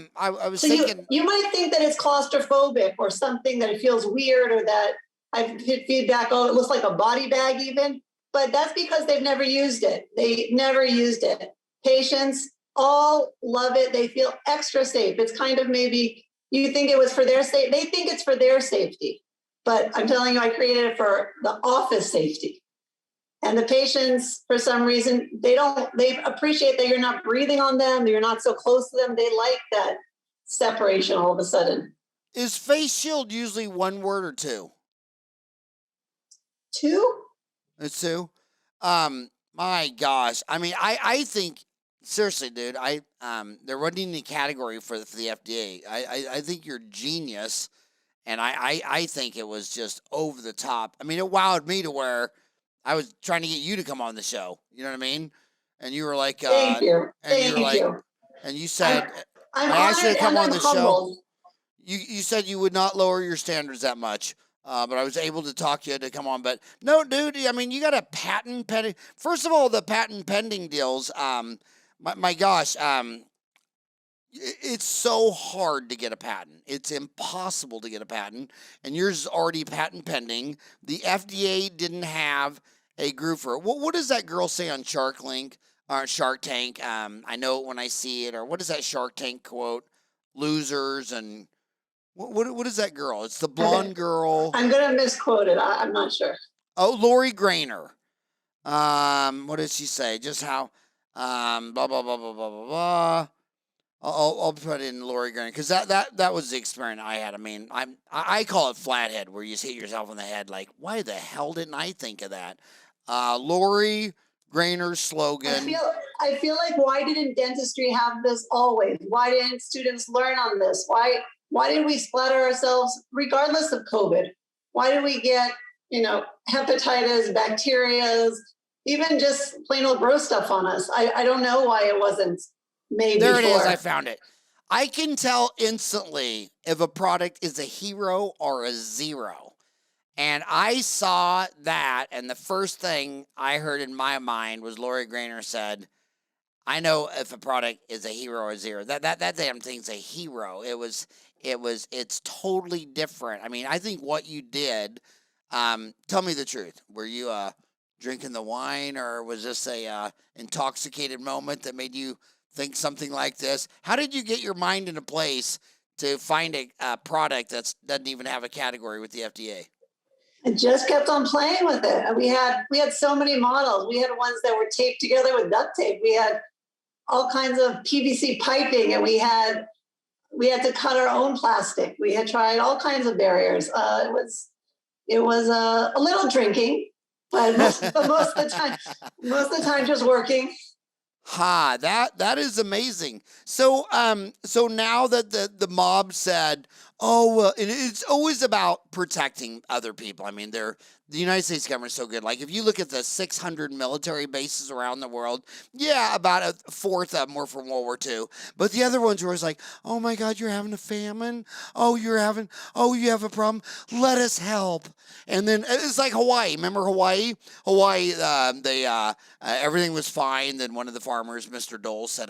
was thinking you might think that it's claustrophobic or something, that it feels weird, or that I've hit feedback. Oh, it looks like a body bag even. but that's because they've never used it. They never used it. Patients all love it. They feel extra safe. It's kind of maybe you think it was for their safety. They think it's for their safety, but I'm telling you, I created it for the office safety. And the patients, for some reason, they appreciate that you're not breathing on them, that you're not so close to them. They like that separation all of a sudden. Is face shield usually one word or two? Two? It's two. My gosh. I mean, I think seriously, dude. They're running the category for the FDA. I think you're genius, and I think it was just over the top. I mean, it wowed me to where I was trying to get you to come on the show. You know what I mean? And you were like, Thank you. and you were Thank like, you. and you said, I'm I asked you honored to come and on I'm the humbled. show. You said you would not lower your standards that much. But I was able to talk you to come on. But no, dude, I mean, you got a patent pending. First of all, the patent pending deals, my gosh, it's so hard to get a patent. It's impossible to get a patent. And yours is already patent pending. The FDA didn't have a group for it. What does that girl say on Shark Tank? I know it when I see it. Or what is that Shark Tank quote? Losers and what is that girl? It's the blonde girl. I'm going to misquote it. I'm not sure. Oh, Lori Grainer. What did she say? Just how, blah, blah, blah, blah, blah, blah, blah. I'll put in Lori Grainer because that was the experience I had. I mean, I call it flathead where you just hit yourself on the head. Like, why the hell didn't I think of that? Lori Grainer's slogan. I feel like, why didn't dentistry have this always? Why didn't students learn on this? Why did we splatter ourselves regardless of COVID? Why did we get, hepatitis, bacterias, even just plain old gross stuff on us? I don't know why it wasn't made there before. It is. I found it. I can tell instantly if a product is a hero or a zero. And I saw that, and the first thing I heard in my mind was Lori Grainer said, I know if a product is a hero or a zero. That damn thing's a hero. It's totally different. I mean, I think what you did, tell me the truth. Were you drinking the wine, or was this a intoxicated moment that made you think something like this? How did you get your mind in a place to find a product that doesn't even have a category with the FDA? I just kept on playing with it. We had so many models. We had ones that were taped together with duct tape. We had all kinds of PVC piping, and we had to cut our own plastic. We had tried all kinds of barriers. It was a little drinking, but most of the time just working. That is amazing. So now that the mob said, oh, well, and it's always about protecting other people. I mean, the United States government is so good. Like, if you look at the 600 military bases around the world, yeah, about a fourth of them were from World War II. But the other ones were always like, oh my God, you're having a famine. Oh, you have a problem. Let us help. And then it's like Hawaii. Remember Hawaii? Hawaii, everything was fine. Then one of the farmers, Mr. Dole, said,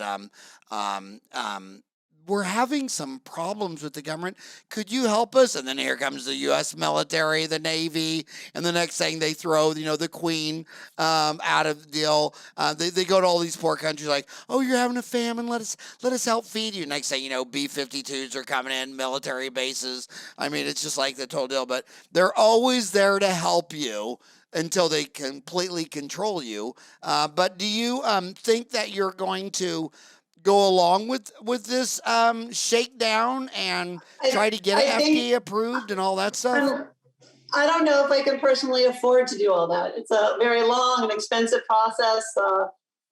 we're having some problems with the government. Could you help us? And then here comes the U.S. military, the Navy, and the next thing they throw, the Queen out of the deal. They go to all these poor countries like, oh, you're having a famine. Let us help feed you. Next thing you know, B-52s are coming in, military bases. I mean, it's just like the total deal. But they're always there to help you until they completely control you. But do you think that you're going to go along with this shakedown and try to get it FDA approved and all that stuff? I don't know if I can personally afford to do all that. It's a very long and expensive process.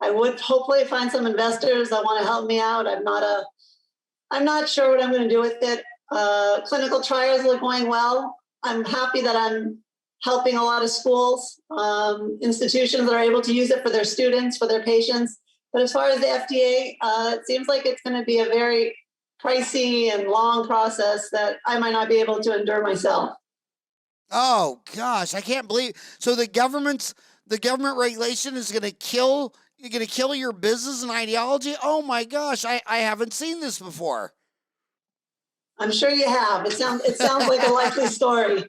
I would hopefully find some investors that want to help me out. I'm not sure what I'm going to do with it. Clinical trials are going well. I'm happy that I'm helping a lot of schools, institutions that are able to use it for their students, for their patients. But as far as the FDA, it seems like it's going to be a very pricey and long process that I might not be able to endure myself. Oh gosh, I can't believe. So the government regulation is going to kill your business and ideology. Oh my gosh, I haven't seen this before. I'm sure you have. It sounds like a likely story.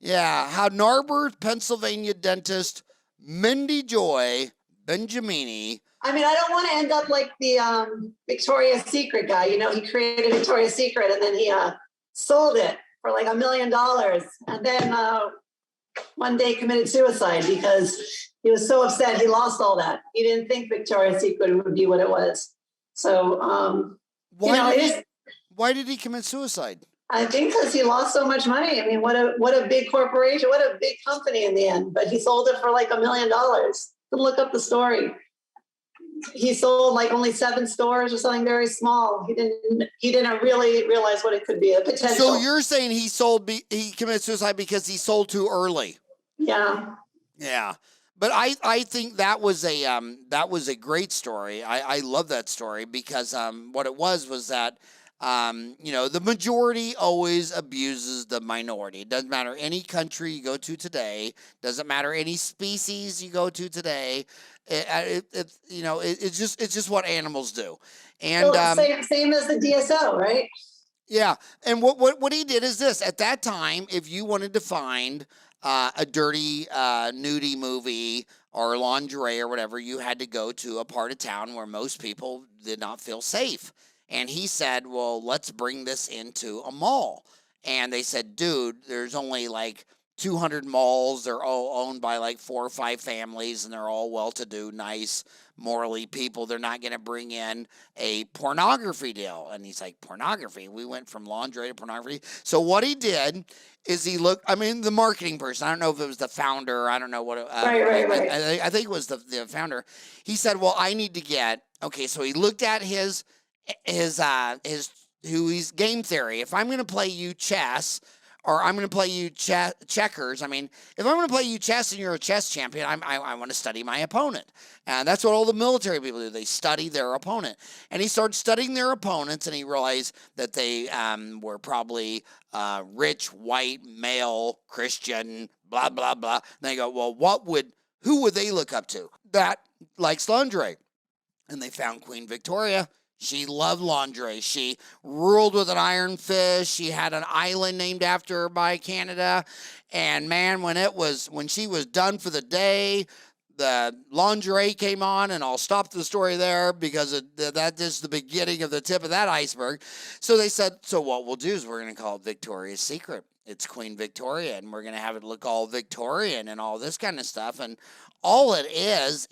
Yeah, how Narberth, Pennsylvania dentist Mindy Joy Benjamini. I mean, I don't want to end up like the Victoria's Secret guy. You know, he created Victoria's Secret and then he sold it for like $1 million. And then one day committed suicide because he was so upset he lost all that. He didn't think Victoria's Secret would be what it was. So, why did he commit suicide? I think because he lost so much money. I mean, what a big corporation, what a big company in the end. But he sold it for like $1 million. Look up the story. He sold like only 7 stores or something very small. He didn't really realize what it could be, a potential. So you're saying he committed suicide because he sold too early? Yeah. Yeah. But I think that was a great story. I love that story because what it was that the majority always abuses the minority. It doesn't matter any country you go to today. Doesn't matter any species you go to today. It's just what animals do. And same as the DSO, right? Yeah. And what he did is this. At that time, if you wanted to find a dirty, nudie movie or lingerie or whatever, you had to go to a part of town where most people did not feel safe. And he said, well, let's bring this into a mall. And they said, dude, there's only like 200 malls. They're all owned by like 4 or 5 families, and they're all well-to-do, nice, morally people. They're not going to bring in a pornography deal. And he's like, pornography? We went from lingerie to pornography. So what he did is the marketing person, I don't know if it was the founder, I don't know what. Right. I think it was the founder. He said, well, I need to get, okay, so he looked at his game theory. If I'm going to play you chess, or I'm going to play you checkers. I mean, if I'm going to play you chess and you're a chess champion, I want to study my opponent. And that's what all the military people do. They study their opponent. And he started studying their opponents, and he realized that they were probably rich, white, male, Christian, blah, blah, blah. And they go, well, who would they look up to that likes lingerie? And they found Queen Victoria. She loved lingerie. She ruled with an iron fist. She had an island named after her by Canada. And man, when she was done for the day, the lingerie came on, and I'll stop the story there because that is the beginning of the tip of that iceberg. So they said, so what we'll do is we're going to call it Victoria's Secret. It's Queen Victoria, and we're going to have it look all Victorian and all this kind of stuff. And all it is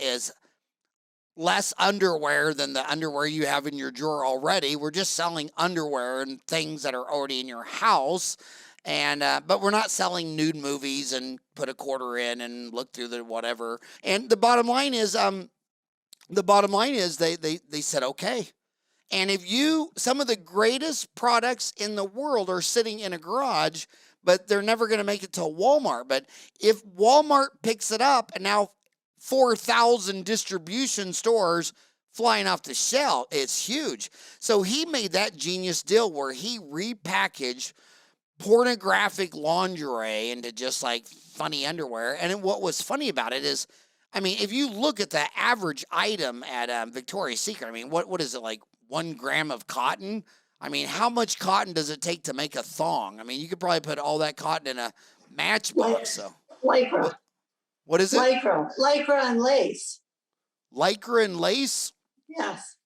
less underwear than the underwear you have in your drawer already. We're just selling underwear and things that are already in your house. And but we're not selling nude movies and put a quarter in and look through the whatever. And the bottom line is they said okay. And some of the greatest products in the world are sitting in a garage, but they're never going to make it to Walmart. But if Walmart picks it up, and now 4,000 distribution stores flying off the shelf, it's huge. So he made that genius deal where he repackaged pornographic lingerie into just like funny underwear. And what was funny about it is, I mean, if you look at the average item at Victoria's Secret, I mean, what is it, like 1 gram of cotton? I mean, how much cotton does it take to make a thong? I mean, you could probably put all that cotton in a matchbox. So Lycra. What is it? Lycra and lace. Lycra and lace? Yes.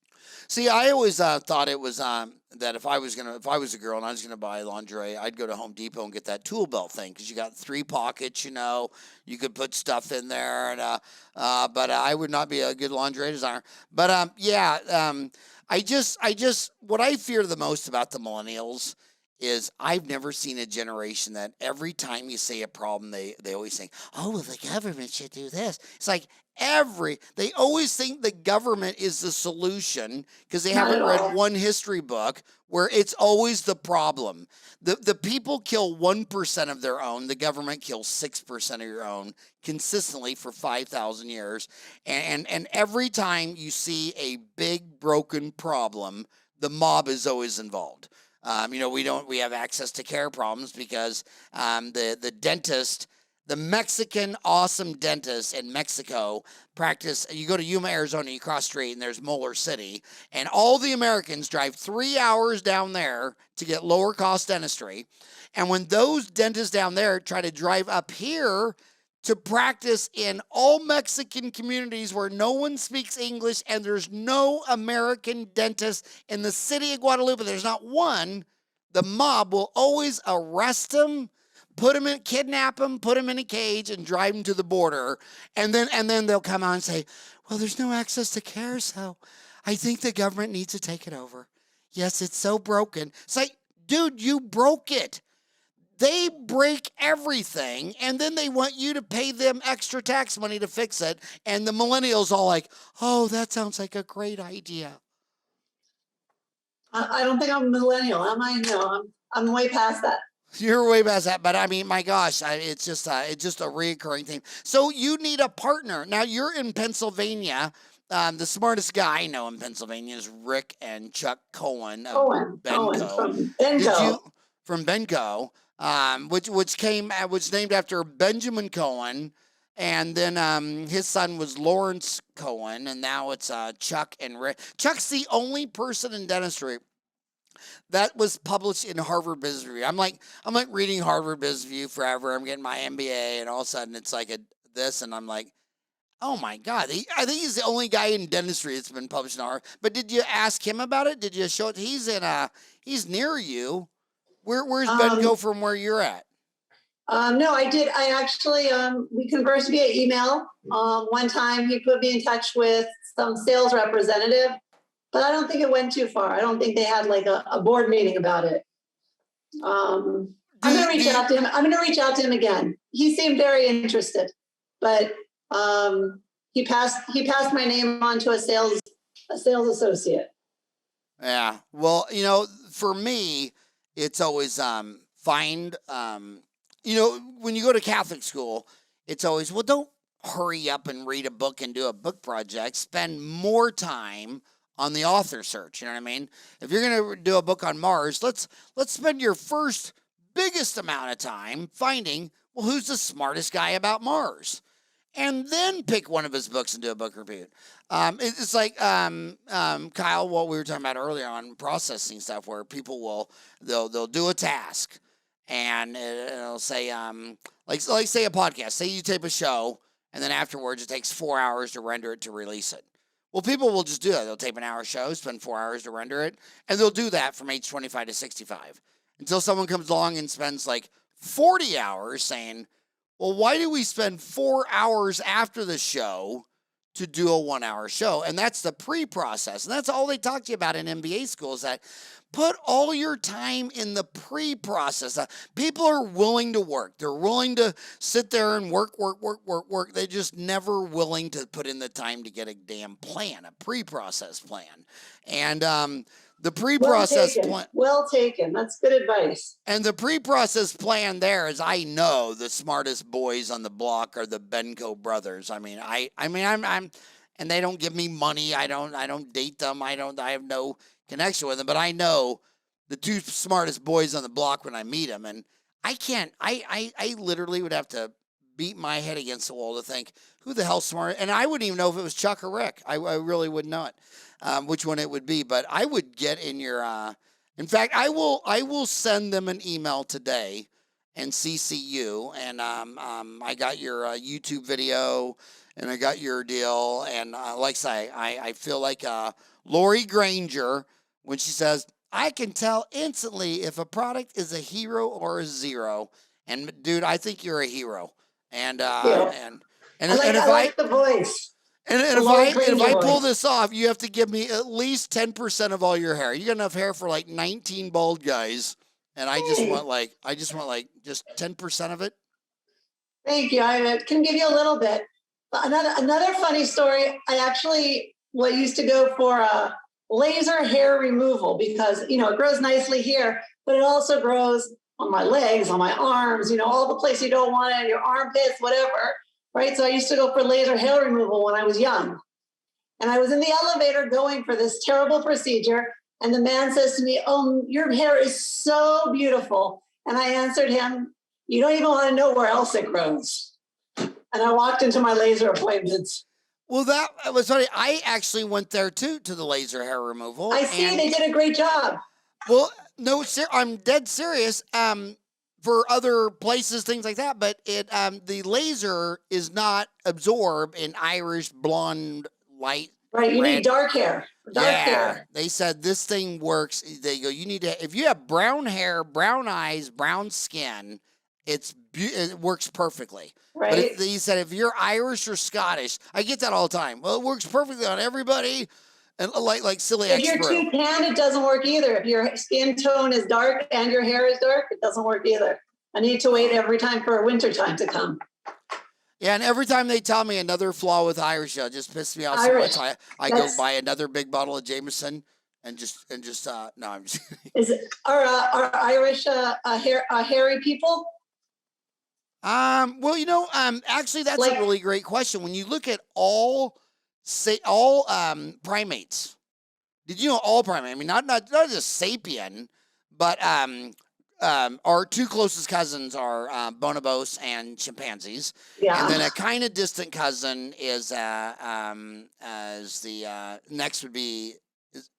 See, I always thought it was that if I was a girl and I was gonna buy lingerie, I'd go to Home Depot and get that tool belt thing because you got 3 pockets. You could put stuff in there, and but I would not be a good lingerie designer. But I just what I fear the most about the millennials is I've never seen a generation that every time you say a problem, they always think, oh, well, the government should do this. It's like they always think the government is the solution because they haven't read one history book where it's always the problem. The people kill 1% of their own. The government kills 6% of your own consistently for 5,000 years. And every time you see a big broken problem, the mob is always involved. We have access to care problems because the dentist, the Mexican awesome dentist in Mexico practice. You go to Yuma, Arizona, you cross street and there's Molar City, and all the Americans drive 3 hours down there to get lower cost dentistry. And when those dentists down there try to drive up here to practice in all Mexican communities where no one speaks English and there's no American dentist in the city of Guadalupe. There's not one. The mob will always arrest him, kidnap him, put him in a cage, and drive him to the border. And then they'll come out and say, well, there's no access to care, so I think the government needs to take it over. Yes, it's so broken. It's like, dude, you broke it. They break everything, and then they want you to pay them extra tax money to fix it. And the millennials all like, oh, that sounds like a great idea. I don't think I'm a millennial, am I? No, I'm way past that. You're way past that, but I mean, my gosh, it's just a reoccurring thing. So you need a partner. Now you're in Pennsylvania. The smartest guy I know in Pennsylvania is Rick and Chuck Cohen of Benco. From Benco. From Benco, which named after Benjamin Cohen, and then his son was Lawrence Cohen, and now it's Chuck and Rick. Chuck's the only person in dentistry that was published in Harvard Business Review. I'm like reading Harvard Business Review forever. I'm getting my MBA, and all of a sudden it's like this, and I'm like, oh my God! I think he's the only guy in dentistry that's been published in Harvard. But did you ask him about it? Did you show it? He's near you. Where's Benco from where you're at? No, I did. I actually, we conversed via email. One time he put me in touch with some sales representative, but I don't think it went too far. I don't think they had like a board meeting about it. I'm going to reach out to him. I'm going to reach out to him again. He seemed very interested, but he passed my name on to a sales associate. Yeah. Well, for me, it's always when you go to Catholic school, it's always, well, don't hurry up and read a book and do a book project. Spend more time on the author search. You know what I mean? If you're going to do a book on Mars, let's spend your first biggest amount of time finding, well, who's the smartest guy about Mars? And then pick one of his books and do a book review. It's like Kyle, what we were talking about earlier on processing stuff, where people they'll do a task, and it'll say like say a podcast. Say you tape a show, and then afterwards it takes 4 hours to render it to release it. Well, people will just do that. They'll tape an hour show, spend 4 hours to render it, and they'll do that from age 25 to 65 until someone comes along and spends like 40 hours saying, well, why do we spend 4 hours after the show to do a 1 hour show? And that's the pre-process. And that's all they talk to you about in MBA school, is that put all your time in the pre-process. People are willing to work. They're willing to sit there and work. They're just never willing to put in the time to get a damn plan, a pre-process plan. And the pre-process plan. Well taken. That's good advice. And the pre-process plan there is, I know the smartest boys on the block are the Benco brothers. I'm and they don't give me money. I don't date them. I have no connection with them, but I know the two smartest boys on the block when I meet them. And I literally would have to beat my head against the wall to think, who the hell's smart? And I wouldn't even know if it was Chuck or Rick. I really would not. Which one it would be, but I would get in your, in fact, I will send them an email today and CC you, and I got your YouTube video, and I got your deal, and like I say, I feel like Lori Granger, when she says, I can tell instantly if a product is a hero or a zero, and dude, I think you're a hero, and I like the voice. And if I pull this off, you have to give me at least 10% of all your hair. You got enough hair for like 19 bald guys, and I just want like 10% of it. Thank you. I can give you a little bit. Another funny story. I actually used to go for laser hair removal because it grows nicely here, but it also grows on my legs, on my arms. All the places you don't want it, your armpits, whatever. Right. So I used to go for laser hair removal when I was young. And I was in the elevator going for this terrible procedure. And the man says to me, oh, your hair is so beautiful. And I answered him, you don't even want to know where else it grows. And I walked into my laser appointments. Well, that was funny. I actually went there too, to the laser hair removal. I see. They did a great job. Well, no, I'm dead serious. for other places, things like that. But the laser is not absorbed in Irish blonde, light, Right. You need red. dark hair. Dark Yeah, hair. they said this thing works. They go, you need to, if you have brown hair, brown eyes, brown skin, it works perfectly. But Right. he said if you're Irish or Scottish, I get that all the time. Well, it works perfectly on everybody, and like silly If you're X-Brew. too tan, it doesn't work either. If your skin tone is dark and your hair is dark, it doesn't work either. I need to wait every time for winter time to come. Yeah, and every time they tell me another flaw with Irish, it just pisses me off so Irish. much. I go buy another big bottle of Jameson and just no, I'm just kidding. Is it are Irish hairy people? Well, actually, that's Like- a really great question. When you look at all primates, did you know all primates? I mean, not just sapien, but our two closest cousins are bonobos and chimpanzees, Yeah. and then a kind of distant cousin is the next would be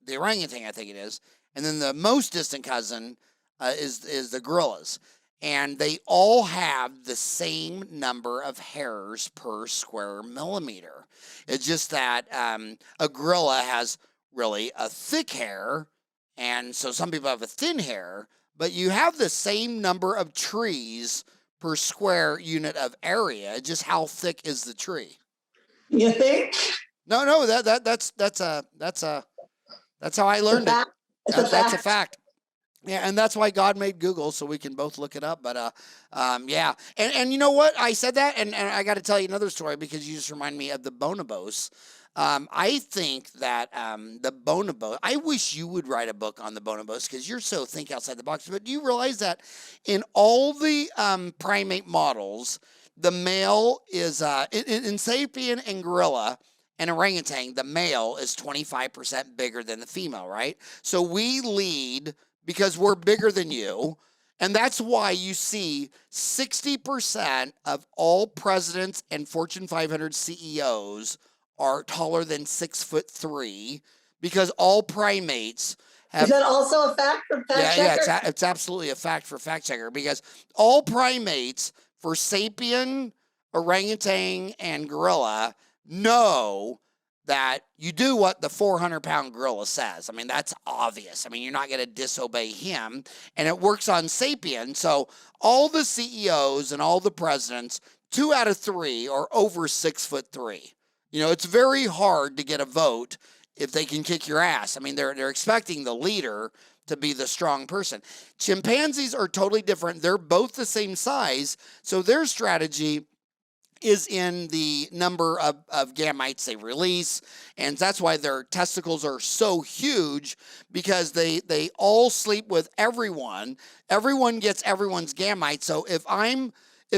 the orangutan, I think it is, and then the most distant cousin is the gorillas. And they all have the same number of hairs per square millimeter. It's just that a gorilla has really a thick hair, and so some people have a thin hair, but you have the same number of trees per square unit of area. Just how thick is the tree? You think? No, that's how I learned it. That's a fact. Yeah, and that's why God made Google, so we can both look it up. But yeah, and you know what? I said that, and I got to tell you another story because you just remind me of the bonobos. I think that the bonobo. I wish you would write a book on the bonobos because you're so think outside the box. But do you realize that in all the primate models, the male is in sapien and gorilla and orangutan, the male is 25% bigger than the female, right? So we lead because we're bigger than you. And that's why you see 60% of all presidents and Fortune 500 CEOs are taller than 6'3", because all primates have. Is that also a fact for fact checker? Yeah, it's absolutely a fact for fact checker because all primates for sapien, orangutan, and gorilla know that you do what the 400-pound gorilla says. I mean, that's obvious. I mean, you're not going to disobey him. And it works on sapien. So all the CEOs and all the presidents, 2 out of 3 are over 6'3". It's very hard to get a vote if they can kick your ass. I mean, they're expecting the leader to be the strong person. Chimpanzees are totally different. They're both the same size. So their strategy is in the number of gametes they release. And that's why their testicles are so huge, because they all sleep with everyone. Everyone gets everyone's gametes. So if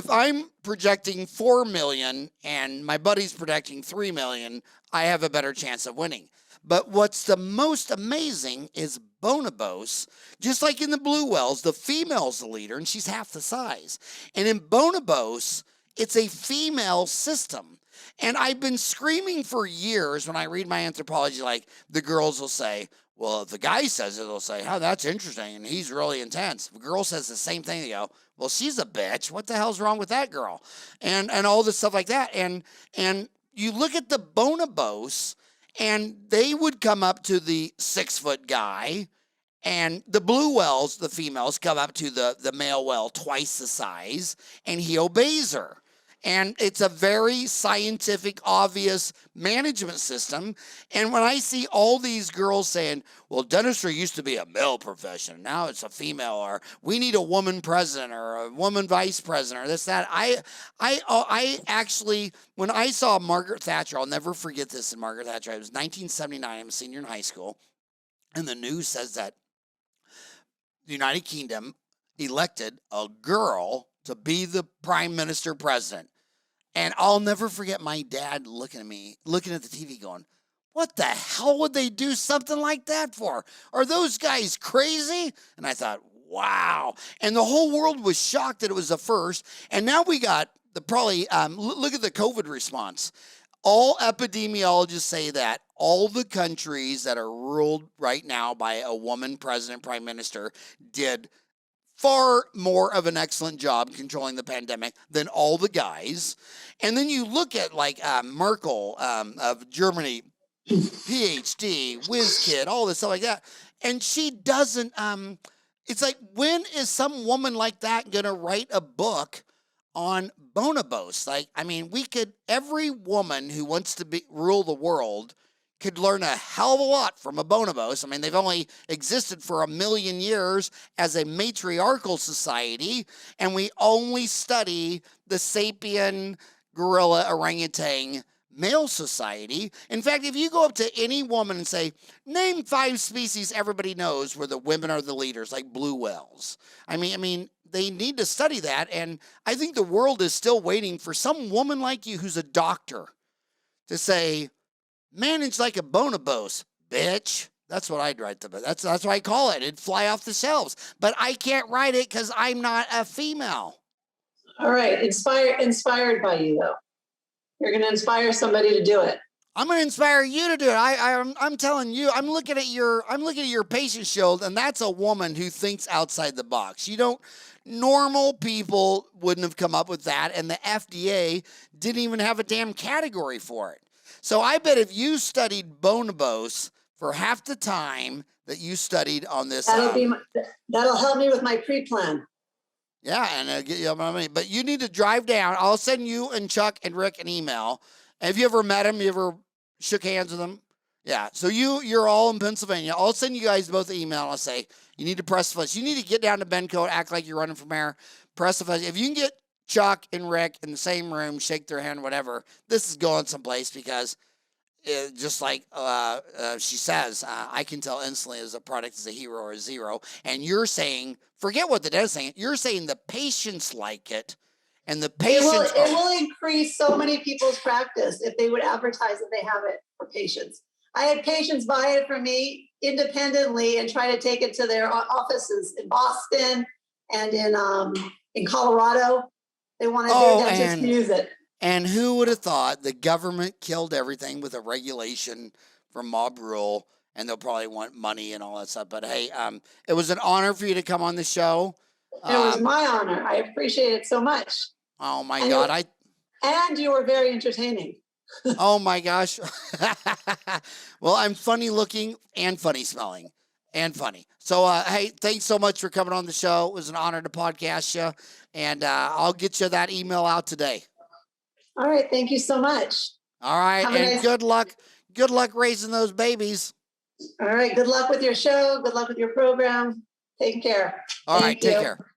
I'm projecting 4 million and my buddy's projecting 3 million, I have a better chance of winning. But what's the most amazing is bonobos, just like in the blue whales, the female's the leader and she's half the size. And in bonobos, it's a female system. And I've been screaming for years when I read my anthropology, like the girls will say, well, if the guy says it, they'll say, oh, that's interesting, and he's really intense. If a girl says the same thing, they go, well, she's a bitch. What the hell's wrong with that girl? And all this stuff like that. And you look at the bonobos, and they would come up to the 6-foot guy, and the blue whales, the females, come up to the male whale twice the size, and he obeys her. And it's a very scientific, obvious management system. And when I see all these girls saying, well, dentistry used to be a male profession, now it's a female, or we need a woman president or a woman vice president, or this, that. I actually, when I saw Margaret Thatcher, I'll never forget this in Margaret Thatcher. It was 1979. I'm a senior in high school. And the news says that the United Kingdom elected a girl to be the prime minister president. And I'll never forget my dad looking at me, looking at the TV going, what the hell would they do something like that for? Are those guys crazy? And I thought, wow. And the whole world was shocked that it was the first. And now we got look at the COVID response. All epidemiologists say that all the countries that are ruled right now by a woman president, prime minister, did far more of an excellent job controlling the pandemic than all the guys. And then you look at like Merkel of Germany, PhD, whiz kid, all this stuff like that. And she doesn't, it's like, when is some woman like that going to write a book on bonobos? Like, I mean, every woman who wants to rule the world could learn a hell of a lot from a bonobos. I mean, they've only existed for 1 million years as a matriarchal society, and we only study the sapien, gorilla, orangutan male society. In fact, if you go up to any woman and say, name 5 species everybody knows where the women are the leaders, like blue whales. I mean, they need to study that, and I think the world is still waiting for some woman like you who's a doctor to say, manage like a bonobos, bitch. That's what I'd write them. That's what I call it. It'd fly off the shelves. But I can't write it because I'm not a female. All right. Inspired by you, though. You're going to inspire somebody to do it. I'm going to inspire you to do it. I'm telling you, I'm looking at your PatientsShield, and that's a woman who thinks outside the box. Normal people wouldn't have come up with that, and the FDA didn't even have a damn category for it. So I bet if you studied bonobos for half the time that you studied on this, that'll help me with my pre-plan. Yeah, and get you money. But you need to drive down. I'll send you and Chuck and Rick an email. Have you ever met him? You ever shook hands with him? Yeah. So you're all in Pennsylvania. I'll send you guys both an email. I'll say you need to press the flesh. You need to get down to Bencote, act like you're running for mayor. Press the flesh. If you can get Chuck and Rick in the same room, shake their hand, whatever, this is going someplace, because just like she says, I can tell instantly as a product is a hero or a zero. And you're saying, forget what the dentist is saying. You're saying the patients like it, and the patients. It will increase so many people's practice if they would advertise that they have it for patients. I had patients buy it from me independently and try to take it to their offices in Boston and in Colorado. They wanted their dentist to use it. And who would have thought the government killed everything with a regulation for mob rule, and they'll probably want money and all that stuff. But hey, it was an honor for you to come on the show. It was my honor. I appreciate it so much. Oh my God. And you were very entertaining. Oh my gosh. Well, I'm funny looking and funny smelling and funny. So, hey, thanks so much for coming on the show. It was an honor to podcast you, and I'll get you that email out today. All right. Thank you so much. All right. And good luck. Good luck raising those babies. All right. Good luck with your show. Good luck with your program. Take care. All right. Take care.